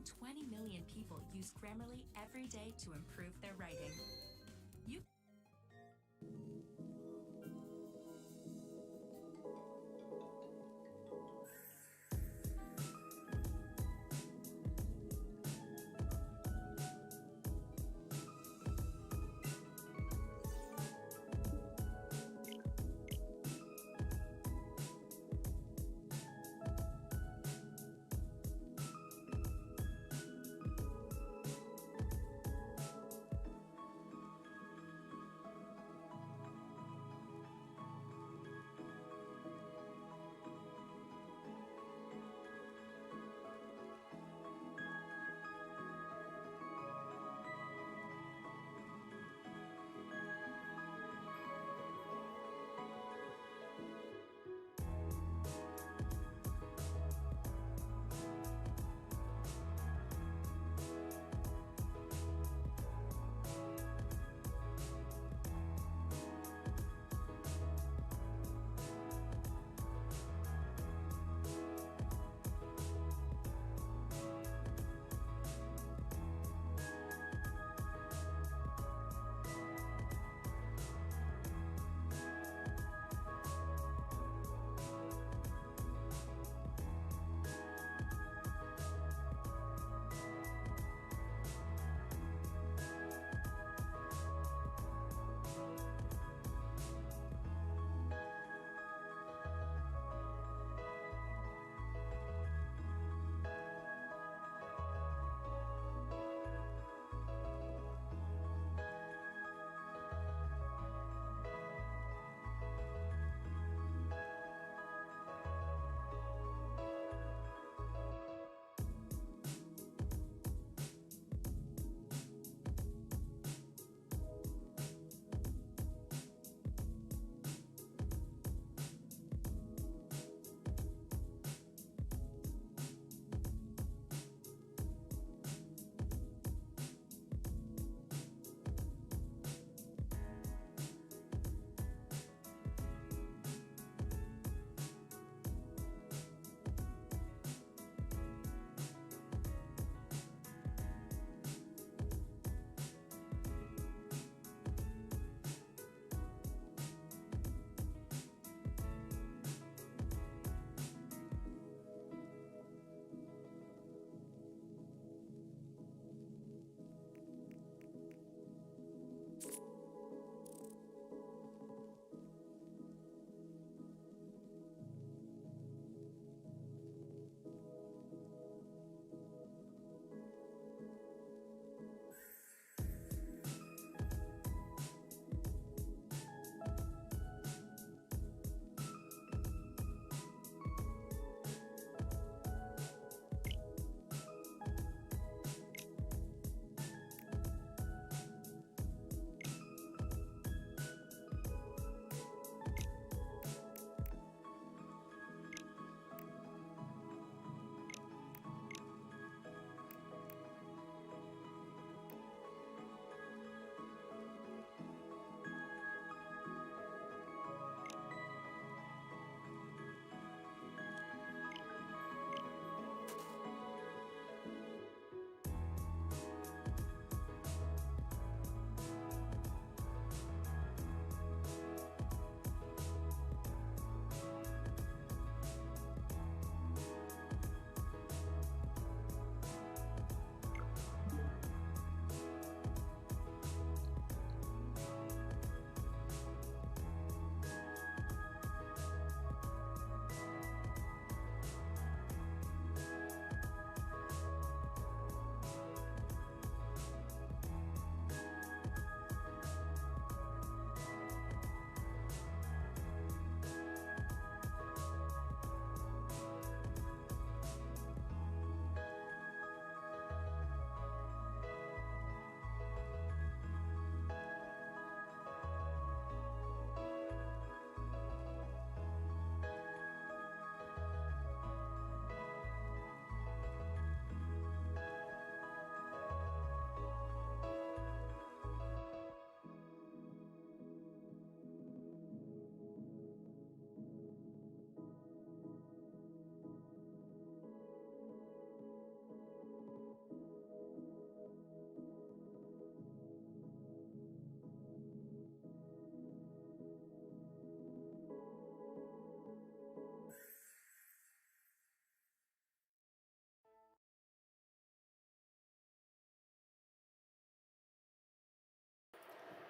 than 20 million people use Grammarly every day to improve their writing. You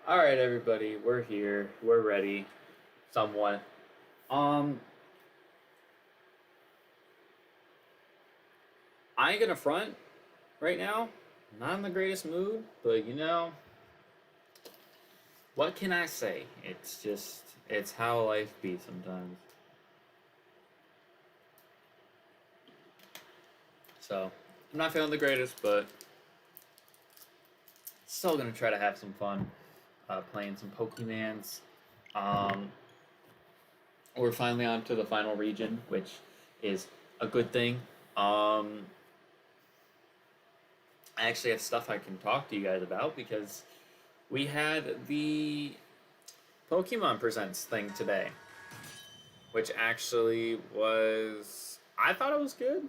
All right, everybody, we're here. We're ready, somewhat. Um, I ain't gonna front right now. Not in the greatest mood, but what can I say? It's how life be sometimes. So I'm not feeling the greatest, but still gonna try to have some fun playing some Pokemans. Um, we're finally on to the final region, which is a good thing. Um, I actually have stuff I can talk to you guys about because we had the Pokemon Presents thing today, which actually was. I thought it was good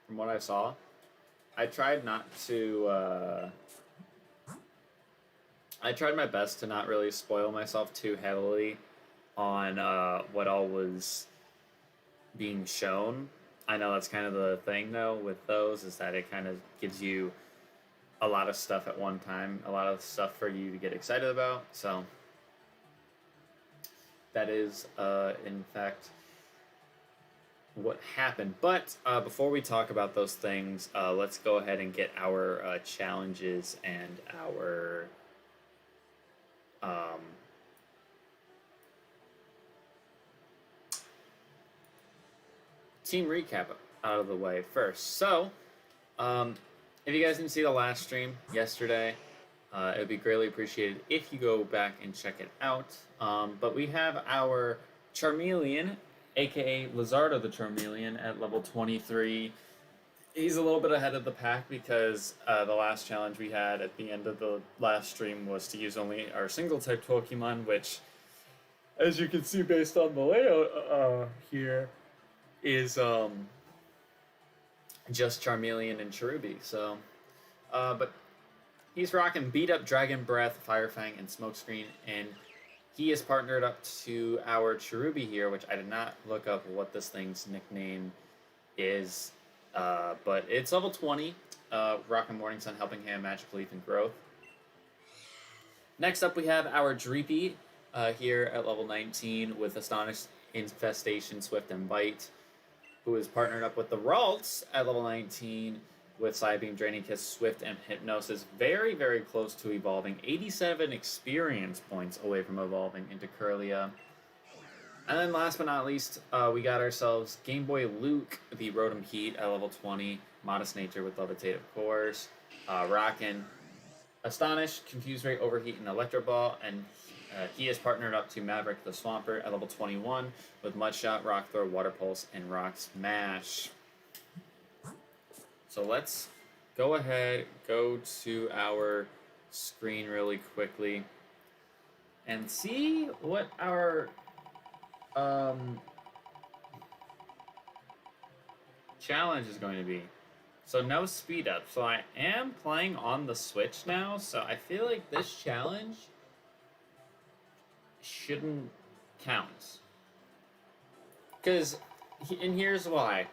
from what I saw. I tried not to. I tried my best to not really spoil myself too heavily on what all was being shown. I know that's kind of the thing though with those is that it kind of gives you a lot of stuff at one time, a lot of stuff for you to get excited about. So that is, in fact, what happened. But before we talk about those things, let's go ahead and get our challenges and our um, team recap out of the way first. So, um, if you guys didn't see the last stream yesterday, it would be greatly appreciated if you go back and check it out. But we have our Charmeleon, aka Lizardo the Charmeleon, at level 23. He's a little bit ahead of the pack because the last challenge we had at the end of the last stream was to use only our single type Pokemon, which, as you can see based on the layout here, is just Charmeleon and Cherubi. So, but he's rocking Beat Up, Dragon Breath, Fire Fang, and Smokescreen, and he is partnered up to our Cherubi here, which I did not look up what this thing's nickname is, but it's level 20, rocking Morning Sun, Helping Hand, Magic Leaf, and Growth. Next up, we have our Dreepy here at level 19 with Astonish, Infestation, Swift, and Bite, who is partnered up with the Ralts at level 19 with Psybeam, Draining Kiss, Swift, and Hypnosis. Very, very close to evolving. 87 experience points away from evolving into Kirlia. And then last but not least, we got ourselves Game Boy Luke, the Rotom Heat at level 20. Modest Nature with Levitate, of course. Rockin' Astonish, Confuse Ray, Overheat, and Electro Ball. And he is partnered up to Maverick the Swampert at level 21 with Mudshot, Rock Throw, Water Pulse, and Rock Smash. So let's go ahead, go to our screen really quickly and see what our challenge is going to be. So no speed up. So I am playing on the Switch now, so I feel like this challenge shouldn't count. And here's why.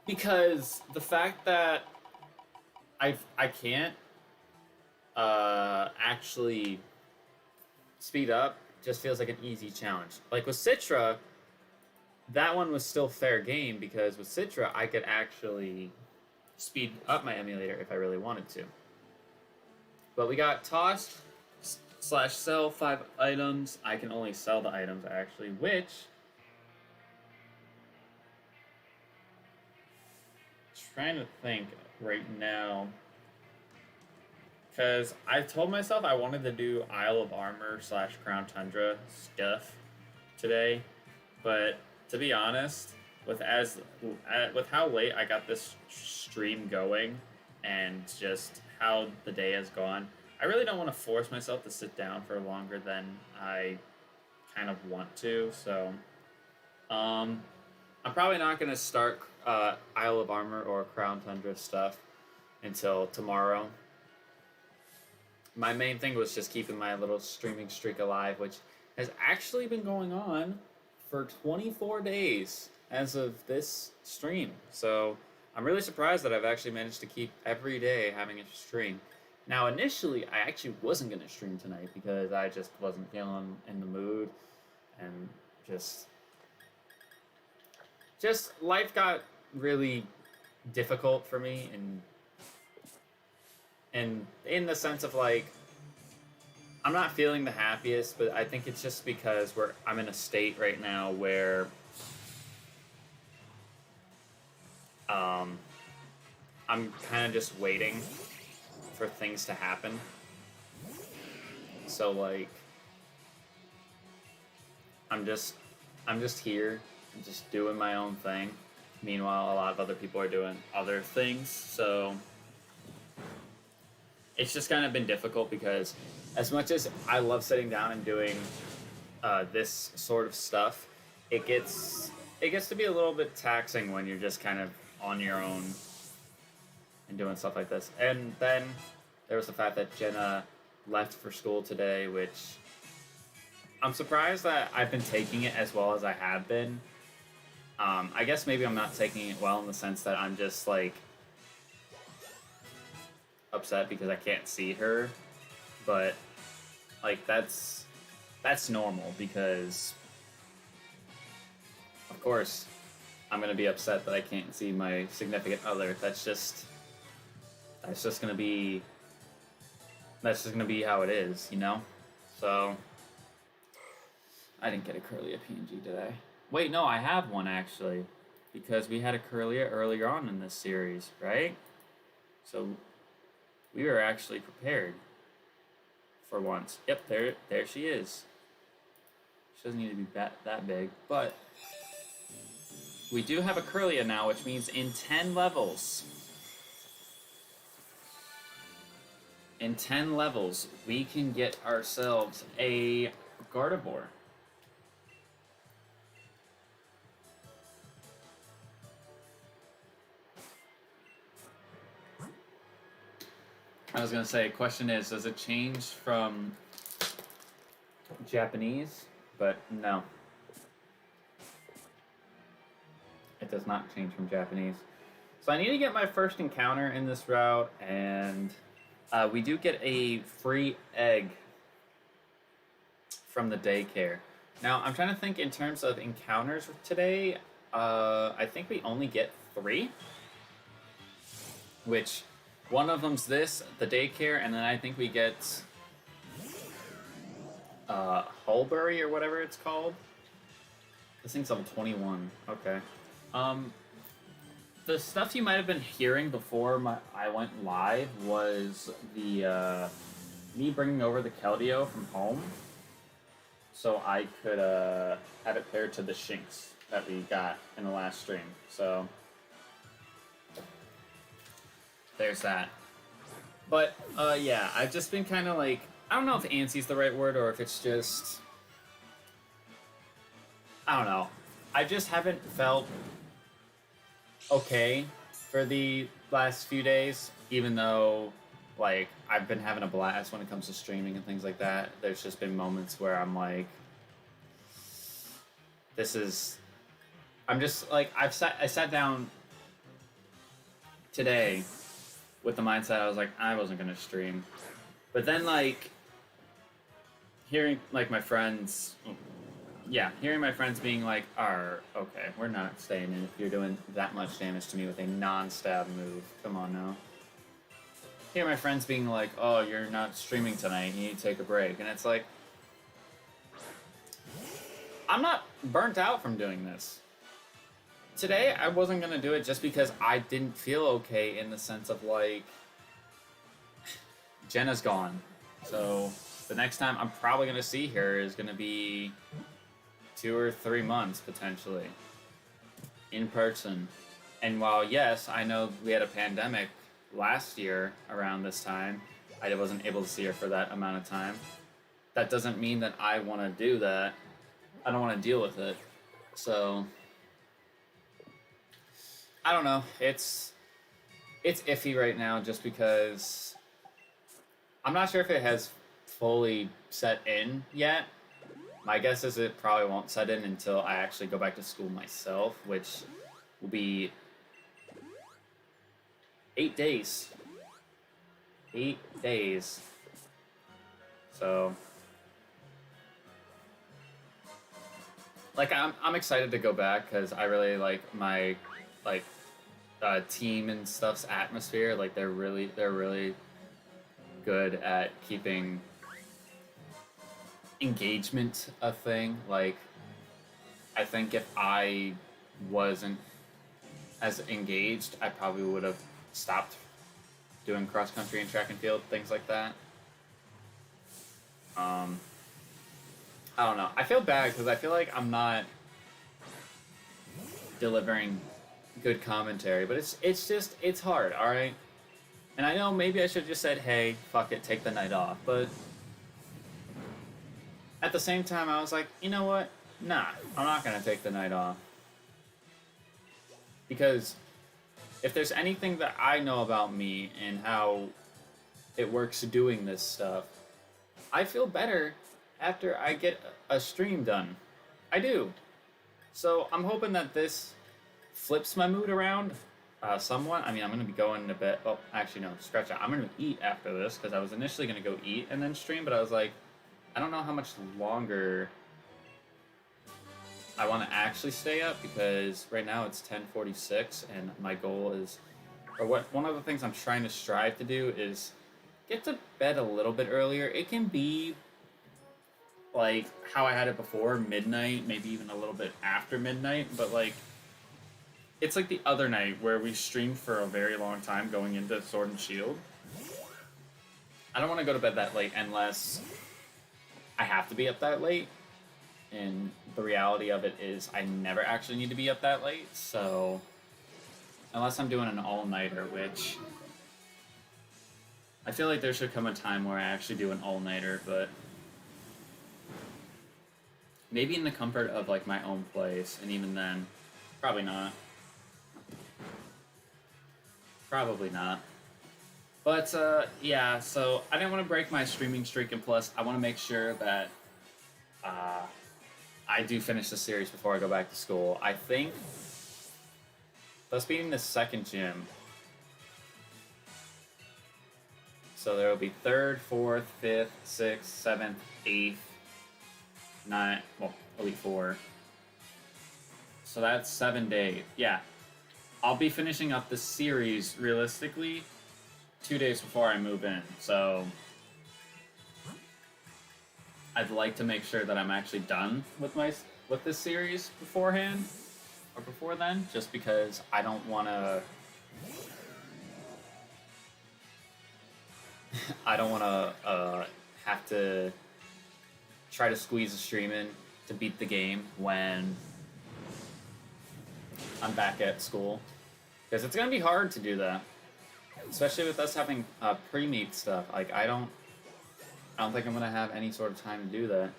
Because the fact that I can't actually speed up just feels like an easy challenge. Like with Citra, that one was still fair game because with Citra I could actually speed up my emulator if I really wanted to. But we got tossed / sell 5 items. I can only sell the items actually, which trying to think right now because I told myself I wanted to do Isle of Armor / Crown Tundra stuff today, but to be honest, with how late I got this stream going and just how the day has gone, I really don't want to force myself to sit down for longer than I kind of want to. So, I'm probably not going to start Isle of Armor or Crown Tundra stuff until tomorrow. My main thing was just keeping my little streaming streak alive, which has actually been going on for 24 days as of this stream. So I'm really surprised that I've actually managed to keep every day having a stream. Now, initially, I actually wasn't going to stream tonight because I just wasn't feeling in the mood, and just life got really difficult for me, and in the sense of like, I'm not feeling the happiest, but I think it's just because I'm in a state right now where I'm kind of just waiting for things to happen. So like, I'm just here, and just doing my own thing. Meanwhile, a lot of other people are doing other things. So it's just kind of been difficult because as much as I love sitting down and doing this sort of stuff, it gets to be a little bit taxing when you're just kind of on your own and doing stuff like this. And then there was the fact that Jenna left for school today, which I'm surprised that I've been taking it as well as I have been. I guess maybe I'm not taking it well in the sense that I'm just like upset because I can't see her, but like that's normal because of course I'm gonna be upset that I can't see my significant other. That's just gonna be how it is, you know? So I didn't get a Curlia PNG today. Wait, no, I have one actually, because we had a Curlia earlier on in this series, right? So we were actually prepared for once. Yep, there she is. She doesn't need to be that big, but we do have a Curlia now, which means in 10 levels, we can get ourselves a Gardevoir. I was gonna say, question is, does it change from Japanese? But no. It does not change from Japanese. So I need to get my first encounter in this route, and we do get a free egg from the daycare. Now, I'm trying to think in terms of encounters today. I think we only get 3, which one of them's this, the daycare, and then I think we get Hulbury or whatever it's called. This thing's level 21. Okay. The stuff you might have been hearing before I went live was the me bringing over the Keldeo from home, so I could have it paired to the Shinx that we got in the last stream. So there's that. But yeah, I've just been kind of like, I don't know if antsy's the right word or if it's just, I don't know. I just haven't felt okay for the last few days, even though like I've been having a blast when it comes to streaming and things like that. There's just been moments where I'm like, I'm just like, I sat down today with the mindset I was like, I wasn't gonna stream, but then like hearing like my friends being like, okay, we're not staying in if you're doing that much damage to me with a non-stab move. Come on now. Hear my friends being like, oh, you're not streaming tonight, you need to take a break. And it's like, I'm not burnt out from doing this. Today, I wasn't going to do it just because I didn't feel okay in the sense of like, Jenna's gone. So the next time I'm probably going to see her is going to be 2 or 3 months, potentially, in person. And while, yes, I know we had a pandemic last year around this time, I wasn't able to see her for that amount of time. That doesn't mean that I want to do that. I don't want to deal with it. So I don't know. It's iffy right now just because I'm not sure if it has fully set in yet. My guess is it probably won't set in until I actually go back to school myself, which will be 8 days. 8 days. So, like, I'm excited to go back because I really like my like team and stuff's atmosphere. Like, they're really good at keeping engagement a thing. Like, I think if I wasn't as engaged, I probably would have stopped doing cross country and track and field, things like that. I don't know. I feel bad because I feel like I'm not delivering good commentary, but it's hard, all right? And I know maybe I should have just said, hey, fuck it, take the night off, but at the same time, I was like, you know what? Nah, I'm not gonna take the night off. Because if there's anything that I know about me and how it works doing this stuff, I feel better after I get a stream done. I do. So I'm hoping that this flips my mood around somewhat. I mean, I'm going to be going to bed. Oh, actually, no, scratch that. I'm going to eat after this because I was initially going to go eat and then stream, but I was like, I don't know how much longer I want to actually stay up because right now it's 10:46 and my goal is, one of the things I'm trying to strive to do is get to bed a little bit earlier. It can be like how I had it before, midnight, maybe even a little bit after midnight, but like it's like the other night where we streamed for a very long time going into Sword and Shield. I don't want to go to bed that late unless I have to be up that late. And the reality of it is I never actually need to be up that late, so unless I'm doing an all-nighter, which I feel like there should come a time where I actually do an all-nighter, but maybe in the comfort of like my own place, and even then, probably not. Probably not. But yeah, so I didn't want to break my streaming streak, and plus I want to make sure that I do finish the series before I go back to school. I think that's being the second gym. So there will be 3rd, 4th, 5th, 6th, 7th, 8th, 9th, well, Elite 4. So that's 7 days. Yeah. I'll be finishing up the series, realistically, 2 days before I move in. So I'd like to make sure that I'm actually done with this series beforehand, or before then, just because I don't want to have to try to squeeze a stream in to beat the game when I'm back at school. Because it's going to be hard to do that. Especially with us having pre-meet stuff. Like, I don't think I'm going to have any sort of time to do that.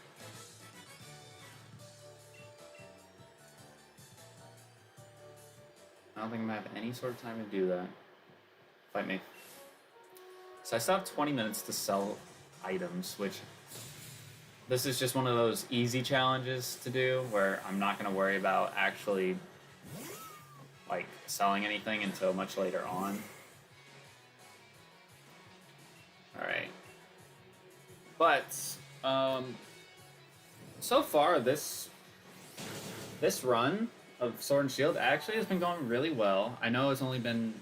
I don't think I'm going to have any sort of time to do that. Fight me. So I still have 20 minutes to sell items, which this is just one of those easy challenges to do where I'm not going to worry about actually like selling anything until much later on. Alright. But so far this run of Sword and Shield actually has been going really well. I know it's only been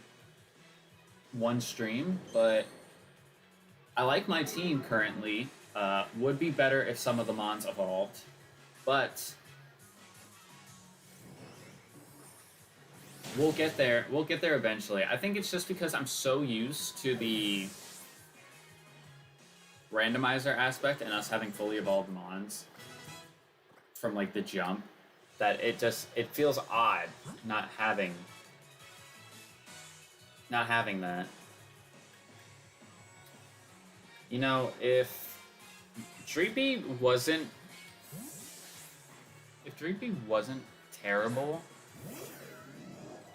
one stream, but I like my team currently. Would be better if some of the mons evolved, but we'll get there. We'll get there eventually. I think it's just because I'm so used to the randomizer aspect and us having fully evolved mons from like the jump that it feels odd not having that. You know, if Dreepy wasn't terrible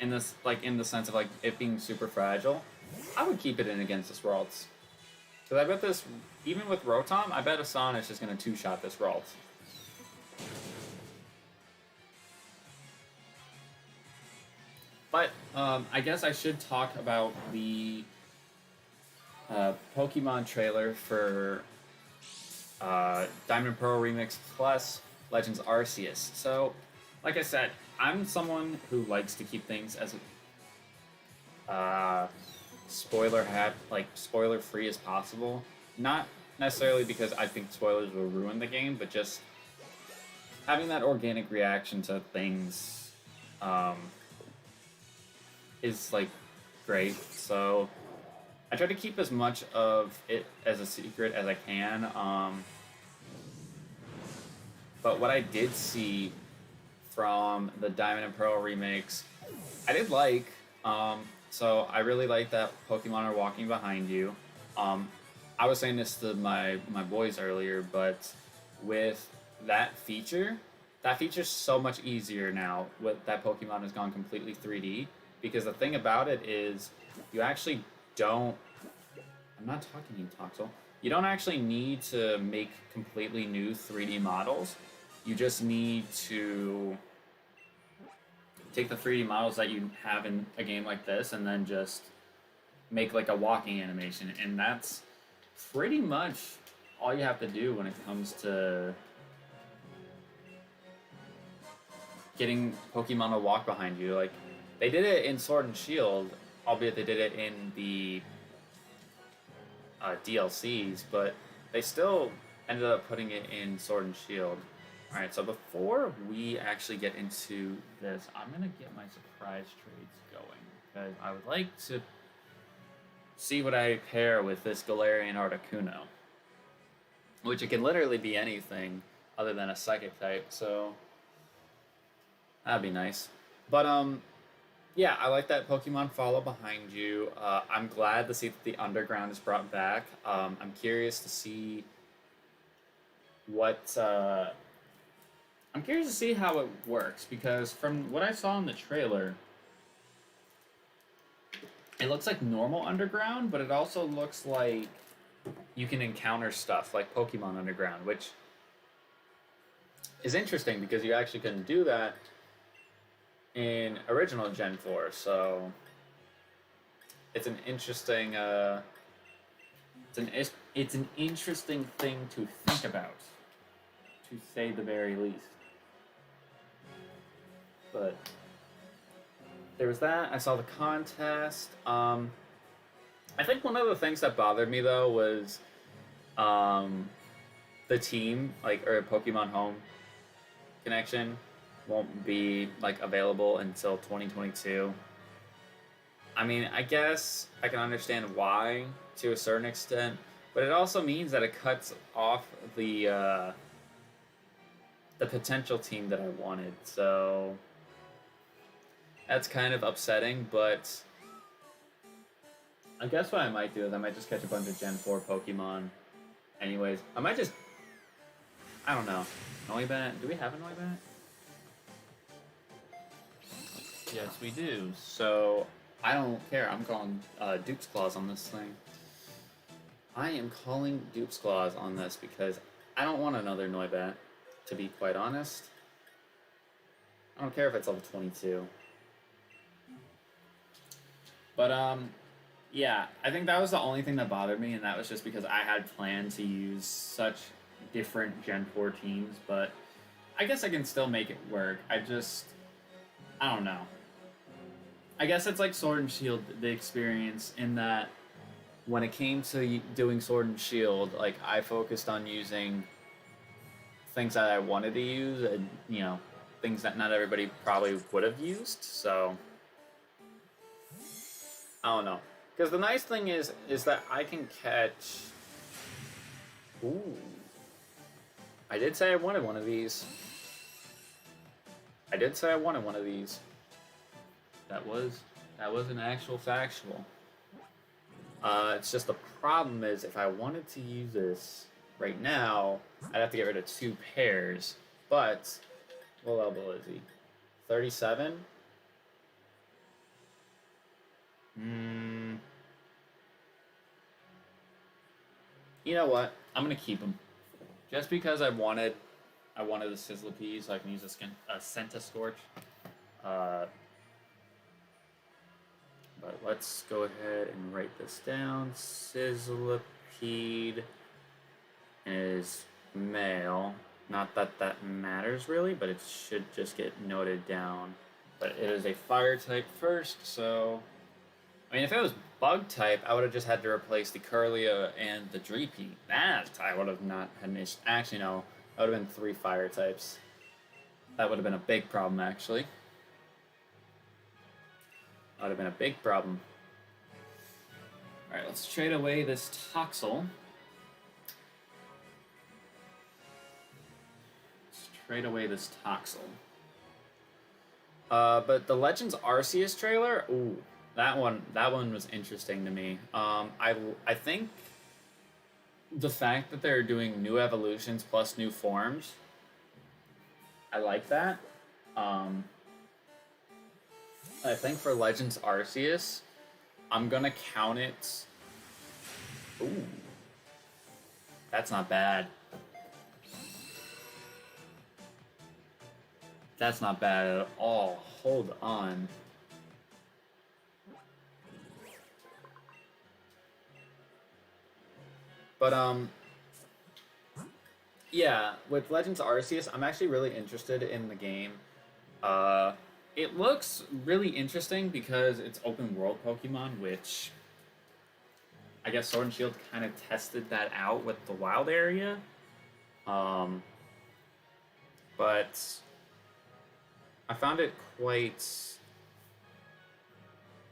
in this, like in the sense of like it being super fragile, I would keep it in against this Ralts. Because I bet this, even with Rotom, I bet Asan is just going to two-shot this Ralts. But I guess I should talk about the Pokemon trailer for Diamond and Pearl Remix plus Legends Arceus. So, like I said, I'm someone who likes to keep things as spoiler free as possible. Not necessarily because I think spoilers will ruin the game, but just having that organic reaction to things is like great. So I try to keep as much of it as a secret as I can. But what I did see from the Diamond and Pearl remakes, I did like. So I really like that Pokemon are walking behind you. I was saying this to my boys earlier, but with that feature's so much easier now. With that Pokemon has gone completely 3D, because the thing about it is you actually don't. I'm not talking to you, Toxel. You don't actually need to make completely new 3D models. You just need to take the 3D models that you have in a game like this and then just make like a walking animation. And that's pretty much all you have to do when it comes to getting Pokemon to walk behind you. Like, they did it in Sword and Shield, albeit they did it in the DLCs, but they still ended up putting it in Sword and Shield. Alright, so before we actually get into this, I'm going to get my surprise trades going, because I would like to see what I pair with this Galarian Articuno, which it can literally be anything other than a Psychic type, so that'd be nice. But, yeah, I like that Pokemon follow behind you. I'm glad to see that the Underground is brought back. I'm curious to see what... I'm curious to see how it works, because from what I saw in the trailer, it looks like normal Underground, but it also looks like you can encounter stuff like Pokemon Underground, which is interesting because you actually couldn't do that in original Gen 4, so it's an interesting it's an interesting thing to think about, to say the very least. But there was that. I saw the contest. I think one of the things that bothered me though was the team, like, or Pokemon Home connection won't be like available until 2022. I mean, I guess I can understand why to a certain extent, but it also means that it cuts off the potential team that I wanted. So that's kind of upsetting, but I guess what I might do is I might just catch a bunch of Gen 4 Pokemon. Anyways, I might just, I don't know. Noibat? Do we have a Noibat? Yes, we do. So I don't care. I'm calling Duke's Claws on this thing. I am calling Duke's Claws on this because I don't want another Noibat, to be quite honest. I don't care if it's level 22. But, yeah, I think that was the only thing that bothered me, and that was just because I had planned to use such different Gen 4 teams, but I guess I can still make it work. I don't know. I guess it's like Sword and Shield, the experience, in that when it came to doing Sword and Shield, like, I focused on using things that I wanted to use, and, you know, things that not everybody probably would have used, so I don't know. Because the nice thing is that I can catch... Ooh. I did say I wanted one of these. I did say I wanted one of these. That was an actual factual. It's just the problem is if I wanted to use this right now, I'd have to get rid of 2 pairs. But what level is he? 37? You know what? I'm gonna keep him. Just because I wanted the Sizzlipede, so I can use a Scentiscorch. But let's go ahead and write this down. Sizzlipede is male. Not that that matters really, but it should just get noted down. But it is a fire type first, so... I mean, if it was bug type, I would have just had to replace the Curlia and the Dreepy. That I would have not had an issue. Actually, no. That would have been 3 fire types. That would have been a big problem, actually. That would have been a big problem. Alright, let's trade away this Toxel. Trade away this Toxel. But the Legends Arceus trailer, ooh, that one was interesting to me. I think the fact that they're doing new evolutions plus new forms, I like that. I think for Legends Arceus, I'm gonna count it. Ooh, that's not bad. That's not bad at all. Hold on. But, yeah, with Legends Arceus, I'm actually really interested in the game. It looks really interesting because it's open world Pokemon, which I guess Sword and Shield kind of tested that out with the wild area. But I found it quite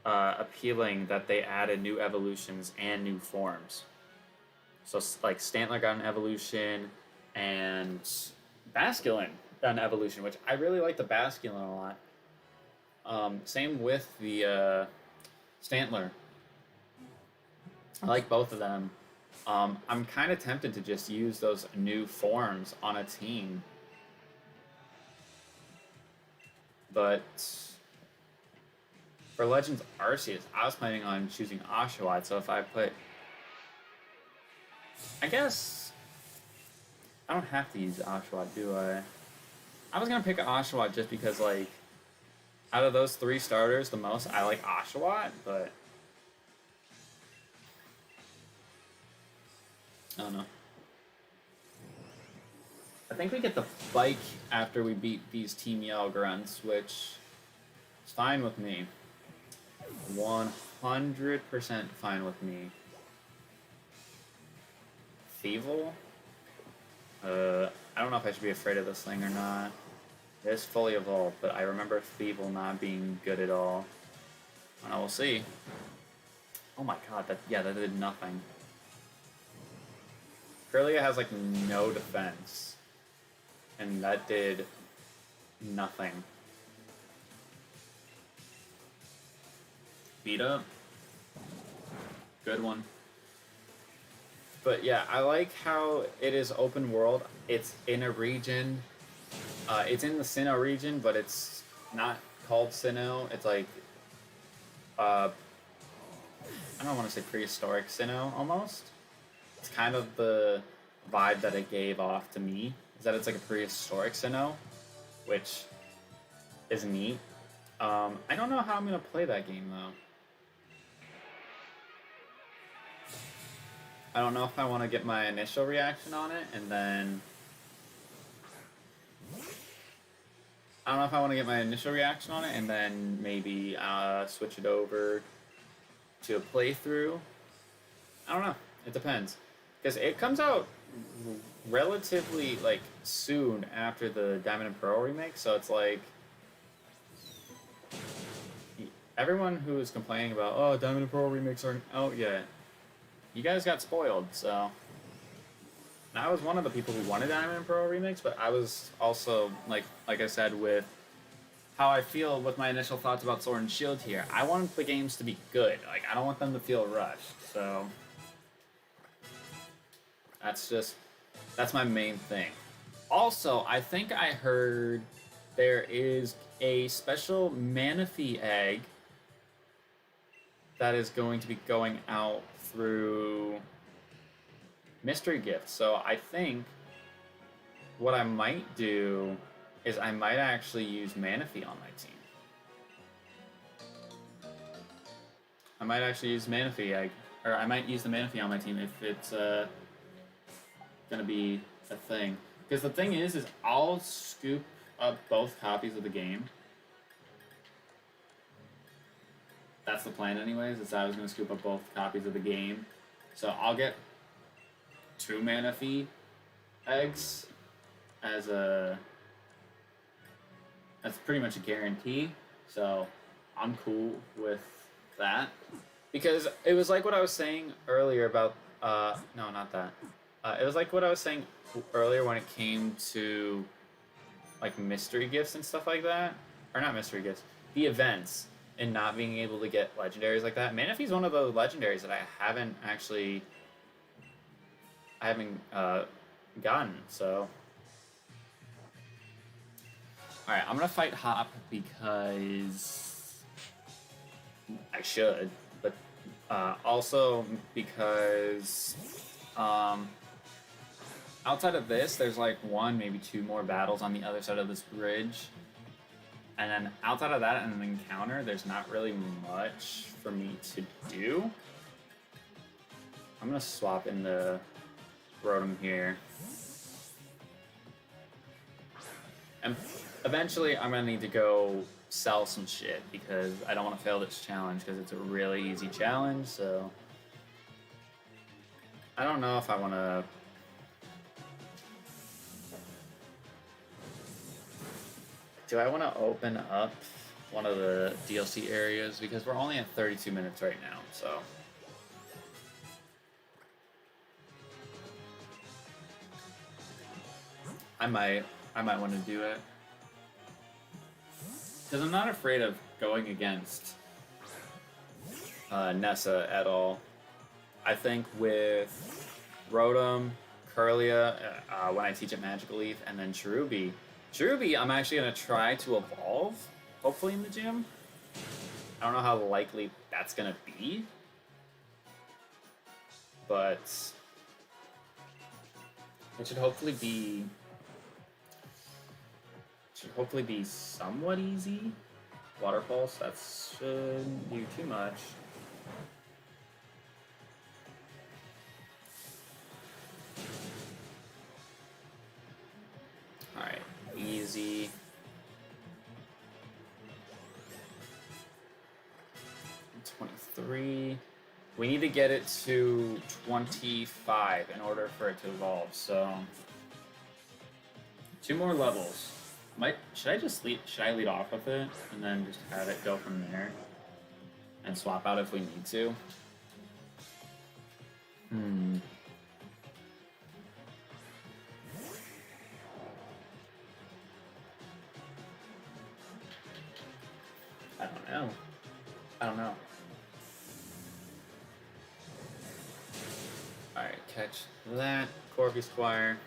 appealing that they added new evolutions and new forms. So, like, Stantler got an evolution, and Basculin got an evolution, which I really like the Basculin a lot. Same with the Stantler. I like both of them. I'm kind of tempted to just use those new forms on a team. But for Legends Arceus, I was planning on choosing Oshawott, so if I put... I guess... I don't have to use Oshawott, do I? I was going to pick Oshawott just because, like, out of those 3 starters, the most, I like Oshawott, but... I don't know. I think we get the bike after we beat these Team Yell grunts, which is fine with me. 100% fine with me. Thievul? I don't know if I should be afraid of this thing or not. It is fully evolved, but I remember Thievul not being good at all. I don't know, we'll see. Oh my god, that did nothing. Curlia has like no defense. And that did nothing. Beat up. Good one. But yeah, I like how it is open world. It's in a region. It's in the Sinnoh region, but it's not called Sinnoh. It's like, I don't want to say prehistoric Sinnoh, almost. It's kind of the vibe that it gave off to me. Is that it's like a prehistoric Sinnoh, which is neat. I don't know how I'm going to play that game, though. I don't know if I want to get my initial reaction on it, and then... I don't know if I want to get my initial reaction on it, and then maybe switch it over to a playthrough. I don't know. It depends. Because it comes out relatively, like, soon after the Diamond and Pearl remake, so it's like... Everyone who is complaining about, oh, Diamond and Pearl remakes aren't out yet, you guys got spoiled, so... And I was one of the people who wanted Diamond and Pearl remakes, but I was also, like I said, with how I feel with my initial thoughts about Sword and Shield here. I want the games to be good. Like, I don't want them to feel rushed, so... That's my main thing. Also, I think I heard there is a special Manaphy egg that is going to be going out through Mystery Gift. So I think what I might do is I might actually use Manaphy on my team. I might actually use Manaphy. Or I might use the Manaphy on my team if it's gonna be a thing. Because the thing is I'll scoop up both copies of the game. That's the plan anyways, is I was gonna scoop up both copies of the game. So I'll get 2 Manaphy eggs as that's pretty much a guarantee. So I'm cool with that. Because it was like what I was saying earlier about no, not that. It was like what I was saying earlier when it came to like mystery gifts and stuff like that. Or not mystery gifts, the events and not being able to get legendaries like that. Manaphy's one of those legendaries that I haven't gotten, so. Alright, I'm gonna fight Hop because I should, but also because outside of this, there's like 1, maybe 2 more battles on the other side of this bridge. And then outside of that and an encounter, there's not really much for me to do. I'm gonna swap in the Rotom here. And eventually I'm gonna need to go sell some shit because I don't want to fail this challenge because it's a really easy challenge, so I don't know if I want to. Do I want to open up one of the DLC areas? Because we're only at 32 minutes right now, so. I might want to do it. Because I'm not afraid of going against NESSA at all. I think with Rotom, Kirlia, when I teach at Magical Leaf, and then Cherubi, I'm actually going to try to evolve, hopefully in the gym. I don't know how likely that's going to be, but it should hopefully be somewhat easy. Water Pulse, that shouldn't do too much. Alright, easy. $23. We need to get it to 25 in order for it to evolve, so 2 more levels. Should I lead off with it and then just have it go from there and swap out if we need to? I don't know. Alright, catch that. Corby Squire.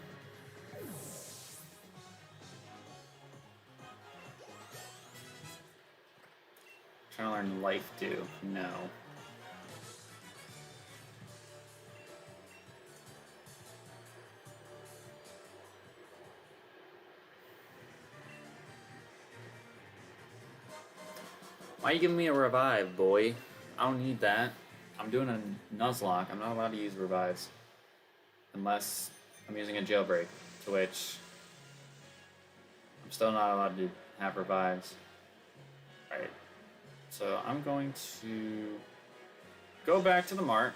Trying to learn Life Dew. No. Why are you giving me a revive, boy? I don't need that. I'm doing a nuzlocke. I'm not allowed to use revives. Unless I'm using a jailbreak, to which I'm still not allowed to have revives. Alright. So I'm going to go back to the mart.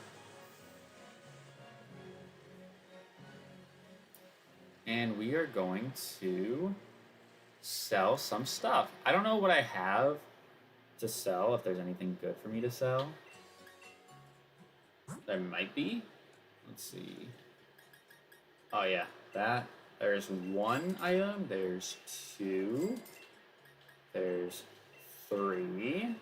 And we are going to sell some stuff. I don't know what I have to sell, if there's anything good for me to sell. There might be. Let's see. Oh yeah, that. There's 1 item. There's 2. There's 3.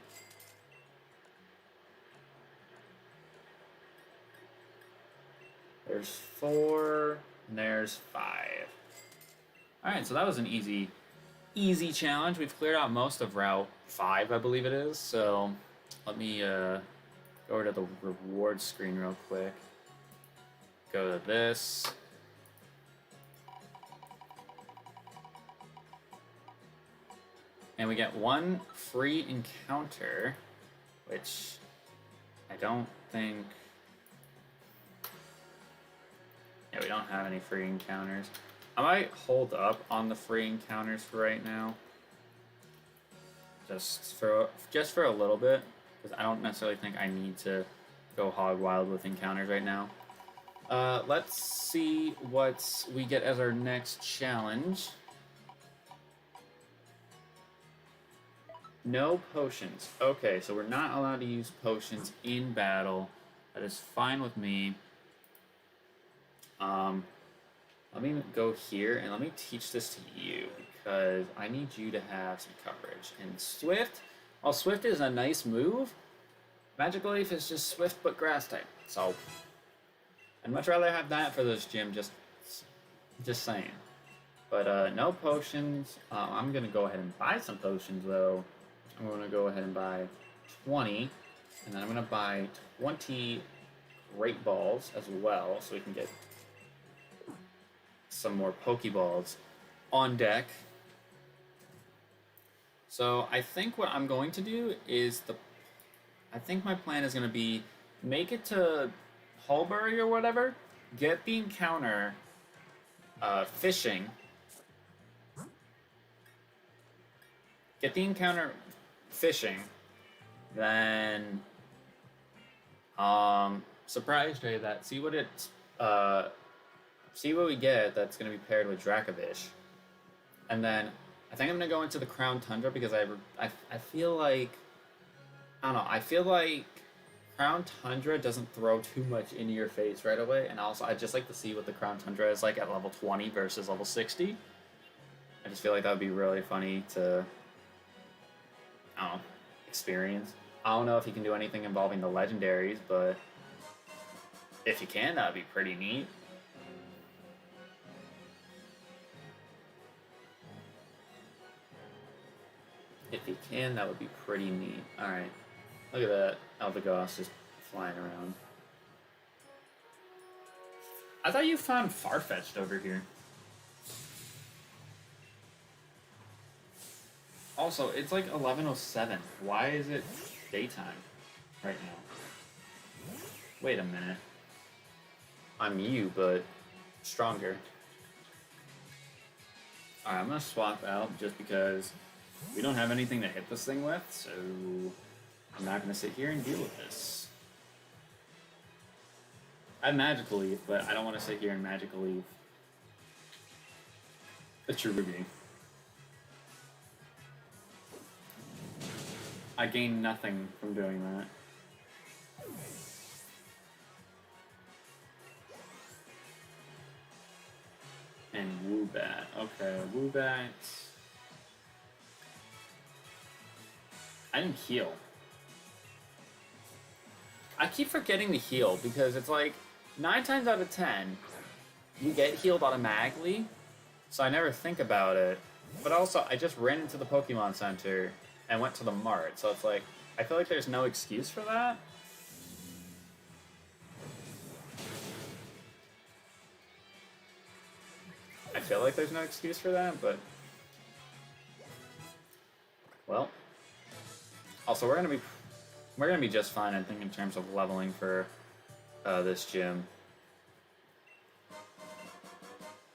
There's 4. And there's 5. Alright, so that was an easy challenge. We've cleared out most of Route 5, I believe it is. So let me go over to the reward screen real quick. Go to this. And we get 1 free encounter, which I don't think... Yeah, we don't have any free encounters. I might hold up on the free encounters for right now. Just for a little bit, because I don't necessarily think I need to go hog wild with encounters right now. Let's see what we get as our next challenge. No potions. Okay, so we're not allowed to use potions in battle. That is fine with me. Let me go here and let me teach this to you because I need you to have some coverage. And Swift, while Swift is a nice move, Magic Leaf is just Swift but grass type. So I'd much rather have that for this gym, just saying. But no potions. I'm gonna go ahead and buy some potions though. I'm gonna go ahead and buy 20, and then I'm gonna buy 20 Great Balls as well, so we can get some more Pokeballs on deck. So I think what I'm going to do is I think my plan is going to be make it to Hulbury or whatever, get the encounter fishing, then surprise trade that, see what we get that's going to be paired with Dracovish. And then I think I'm going to go into the Crown Tundra because I feel like, I don't know, I feel like Crown Tundra doesn't throw too much into your face right away. And also, I'd just like to see what the Crown Tundra is like at level 20 versus level 60. I just feel like that would be really funny to, I don't know, experience. I don't know if he can do anything involving the legendaries, but if he can, that would be pretty neat. If he can, that would be pretty neat. Alright. Look at that. Eldegoss just flying around. I thought you found Farfetch'd over here. Also, it's like 11:07. Why is it daytime right now? Wait a minute. I'm you, but stronger. Alright, I'm gonna swap out just because we don't have anything to hit this thing with, so I'm not going to sit here and deal with this. I have Magical Leaf, but I don't want to sit here and Magical Leaf a Cherubi. I gain nothing from doing that. And Woobat. Okay, Woobat. I didn't heal. I keep forgetting to heal because it's like 9 times out of 10 we get healed automatically, so I never think about it. But also, I just ran into the Pokemon Center and went to the Mart, so it's like I feel like there's no excuse for that. I feel like there's no excuse for that, but well. Also, we're gonna be just fine, I think, in terms of leveling for this gym.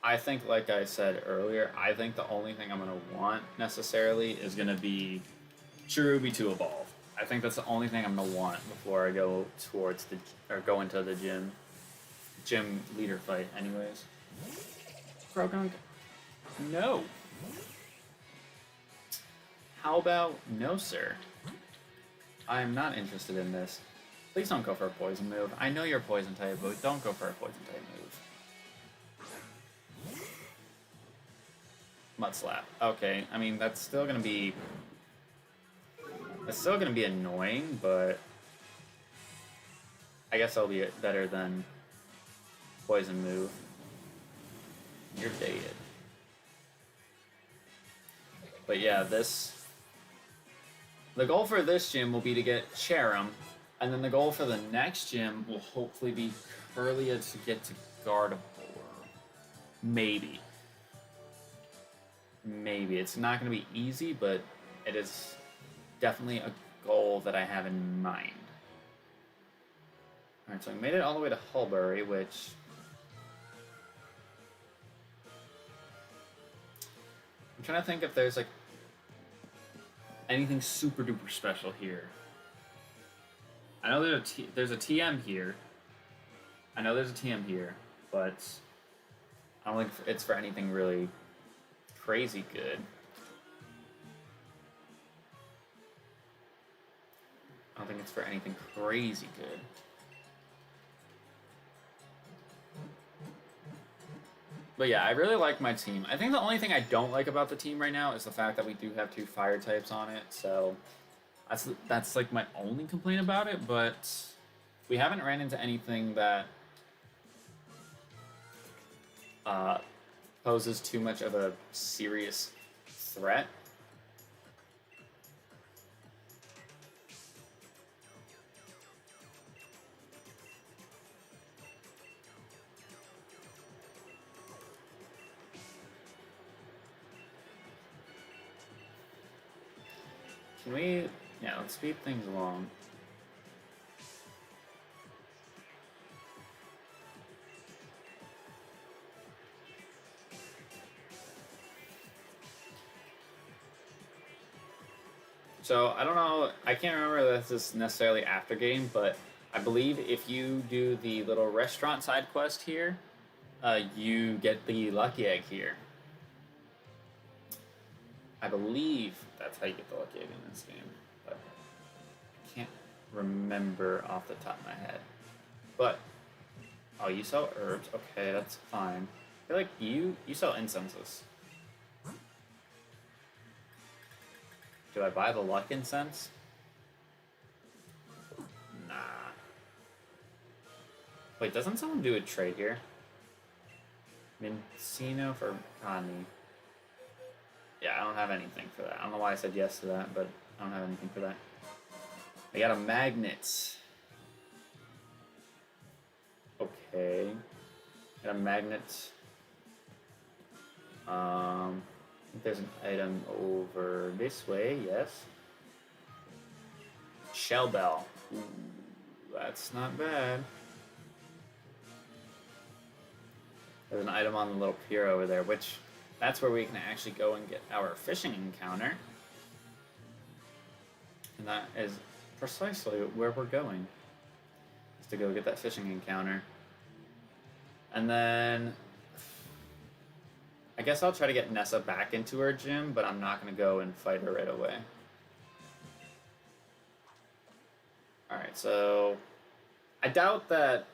I think, like I said earlier, I think the only thing I'm gonna want necessarily is gonna be Cherubi to evolve. I think that's the only thing I'm gonna want before I go towards go into the gym leader fight. Anyways, Croagunk, no. How about no, sir? I am not interested in this. Please don't go for a poison move. I know you're poison type, but don't go for a poison type move. Mud Slap. Okay, I mean that's still gonna be annoying, but I guess that'll be better than poison move. You're dated. But yeah, the goal for this gym will be to get Cherim, and then the goal for the next gym will hopefully be Kirlia to get to Gardevoir. Maybe. Maybe. It's not going to be easy, but it is definitely a goal that I have in mind. Alright, so we made it all the way to Hulbury, which... I'm trying to think if there's, like, anything super duper special here. I know there's a TM here. I know there's a TM here, but I don't think it's for anything really crazy good. I don't think it's for anything crazy good. But yeah, I really like my team. I think the only thing I don't like about the team right now is the fact that we do have 2 fire types on it, so that's like my only complaint about it, but we haven't ran into anything that poses too much of a serious threat. Can we, yeah, let's speed things along. So, I don't know, I can't remember if this is necessarily after game, but I believe if you do the little restaurant side quest here, you get the lucky egg here. I believe that's how you get the lucky egg in this game, but I can't remember off the top of my head. But, oh, you sell herbs, okay, that's fine. I feel like you sell incenses. Do I buy the luck incense? Nah. Wait, doesn't someone do a trade here? Mincino for Connie. Yeah, I don't have anything for that. I don't know why I said yes to that, but I don't have anything for that. I got a magnet. Okay. Got a magnet. I think there's an item over this way, yes. Shell bell. Ooh, that's not bad. There's an item on the little pier over there, which that's where we can actually go and get our fishing encounter. And that is precisely where we're going. Is to go get that fishing encounter. And then I guess I'll try to get Nessa back into her gym, but I'm not going to go and fight her right away. Alright, so I doubt that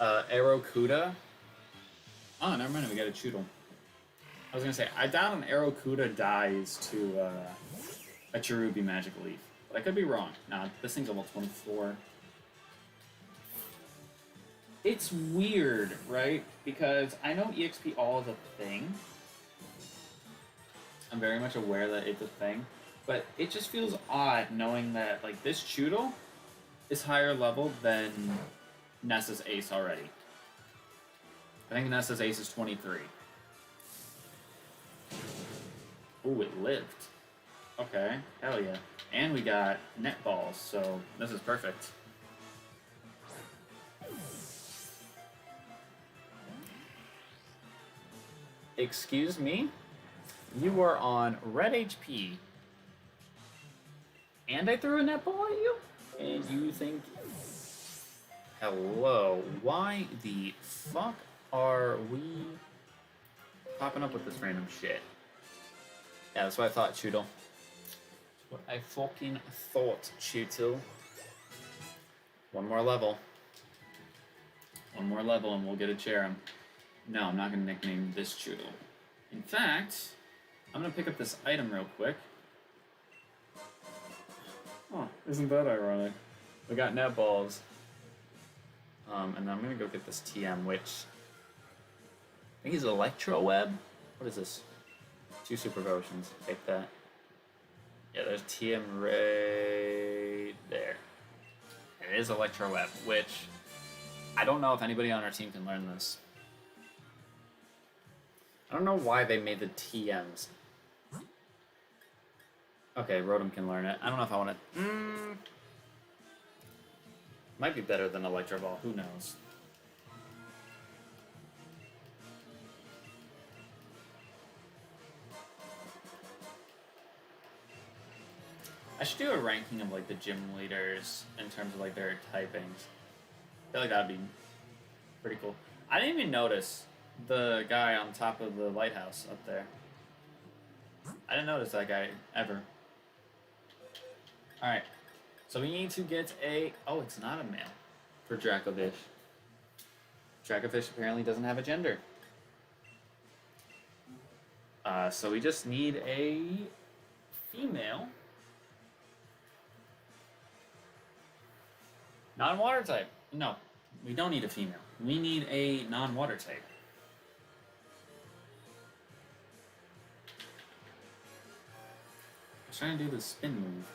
Aerocuda... Oh, never mind, we got a Choodle. I was going to say, I doubt an Aerocuda dies to a Cherubi Magic Leaf. But I could be wrong. Nah, this thing's level 24. It's weird, right? Because I know EXP all is a thing. I'm very much aware that it's a thing. But it just feels odd knowing that, like, this Choodle is higher level than Nessa's Ace already. I think Nessa's Ace is 23. Ooh, it lived. Okay, hell yeah. And we got net balls, so this is perfect. Excuse me? You are on red HP. And I threw a net ball at you? And you think... Hello, why the fuck are we popping up with this random shit? Yeah, that's what I thought, Choodle. That's what I fucking thought, Choodle. One more level. One more level and we'll get a Cherim. No, I'm not going to nickname this Choodle. In fact, I'm going to pick up this item real quick. Oh, isn't that ironic? We got net balls. And then I'm going to go get this TM, which I think is Electro Web. What is this? 2 Super Potions. Take that. Yeah, there's TM right there. It is Electro Web, which I don't know if anybody on our team can learn this. I don't know why they made the TMs. Okay, Rotom can learn it. I don't know if I want to... Might be better than Electro Ball, who knows? I should do a ranking of like the gym leaders in terms of like their typings. I feel like that'd be pretty cool. I didn't even notice the guy on top of the lighthouse up there. I didn't notice that guy ever. Alright. So we need to get a... Oh, it's not a male for Dracovish. Dracovish apparently doesn't have a gender. So we just need a female. Non-water type. No, we don't need a female. We need a non-water type. I was trying to do the spin move.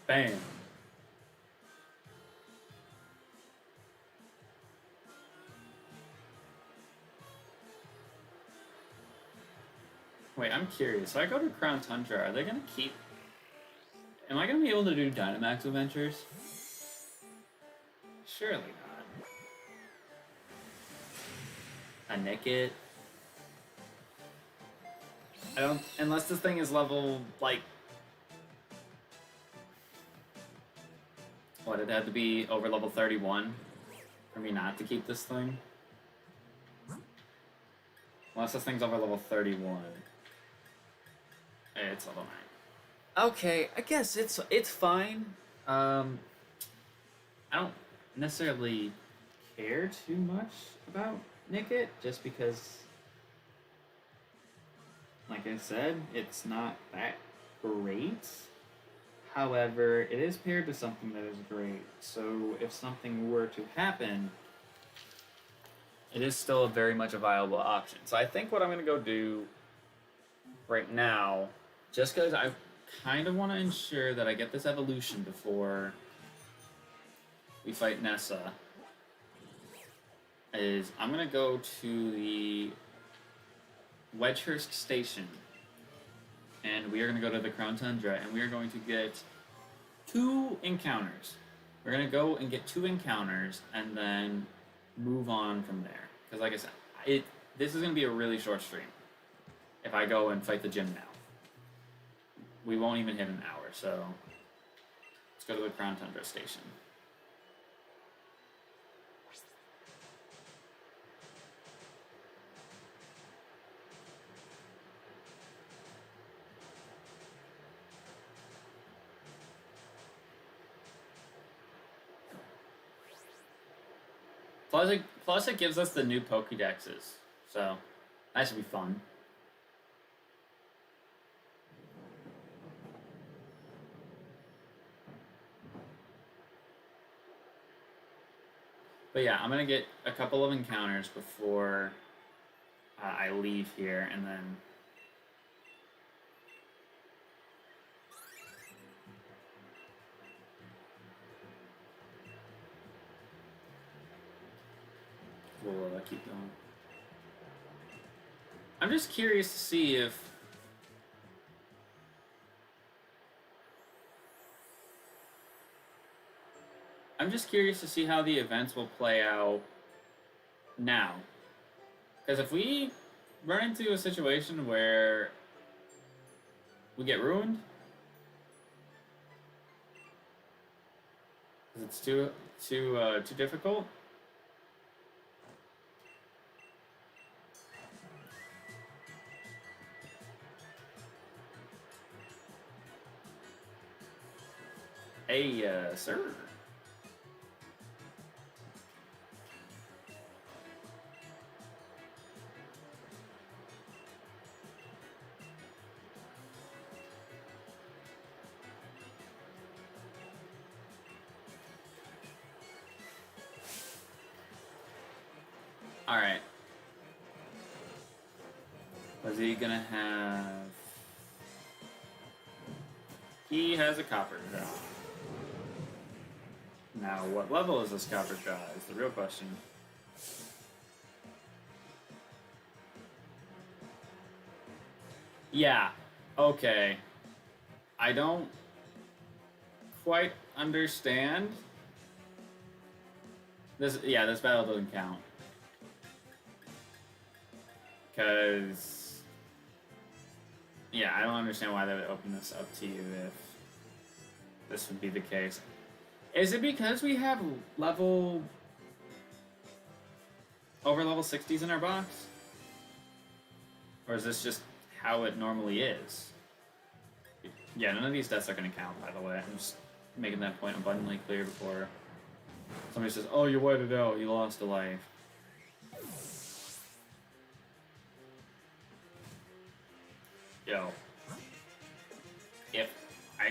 Bam. Wait, I'm curious. So I go to Crown Tundra. Are they going to keep... Am I going to be able to do Dynamax Adventures? Surely not. A Nickit? I don't... Unless this thing is level, like... What, it had to be over level 31 for me not to keep this thing? Unless this thing's over level 31. Hey, it's level 9. Okay, I guess it's fine. I don't necessarily care too much about Nickit, just because, like I said, it's not that great. However, it is paired to something that is great, so if something were to happen, it is still very much a viable option. So I think what I'm going to go do right now, just because I kind of want to ensure that I get this evolution before we fight NESSA, is I'm going to go to the Wedgehurst Station, and we are going to go to the Crown Tundra, and we are going to get 2 encounters. We're going to go and get 2 encounters, and then move on from there. Because like I said, this is going to be a really short stream if I go and fight the gym now. We won't even hit an hour, so let's go to the Crown Tundra Station. Plus it gives us the new Pokédexes, so that should be fun. But yeah, I'm going to get a couple of encounters before I leave here, and then... We'll keep going. I'm just curious to see if... I'm just curious to see how the events will play out now. Because if we run into a situation where we get ruined, because it's too difficult, hey, sir. Alright. Was he gonna have... He has a copper jaw. Now, what level is this copper jaw is the real question. Yeah. Okay. I don't quite understand this. Yeah, this battle doesn't count. Because, yeah, I don't understand why they would open this up to you if this would be the case. Is it because we have over level 60s in our box? Or is this just how it normally is? Yeah, none of these deaths are going to count, by the way. I'm just making that point abundantly clear before somebody says, oh, you waited out, you lost a life. Yo. If I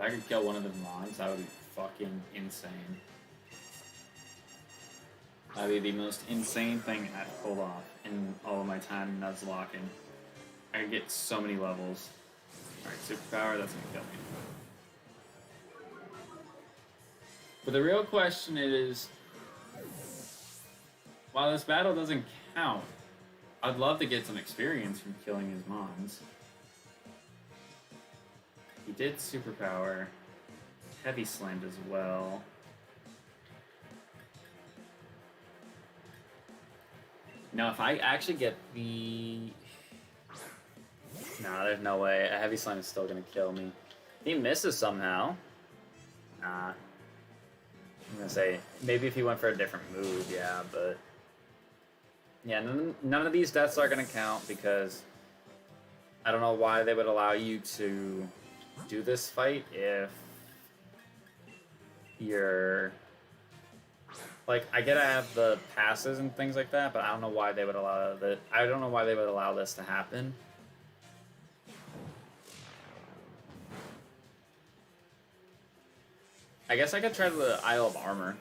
could kill one of the mons, that would be fucking insane. That would be the most insane thing I'd pull off in all of my time nuzlocking. I could get so many levels. Alright, superpower, that's gonna kill me. But the real question is, while this battle doesn't count, I'd love to get some experience from killing his mons. He did superpower. Heavy slammed as well. Now, if I actually get the... Nah, there's no way. A heavy slam is still gonna kill me. He misses somehow. Nah. I'm gonna say, maybe if he went for a different move, yeah, but... Yeah, none of these deaths are gonna count because I don't know why they would allow you to do this fight if you're... Like, I get I have the passes and things like that, but I don't know why they would allow that. I don't know why they would allow this to happen. I guess I could try the Isle of Armor.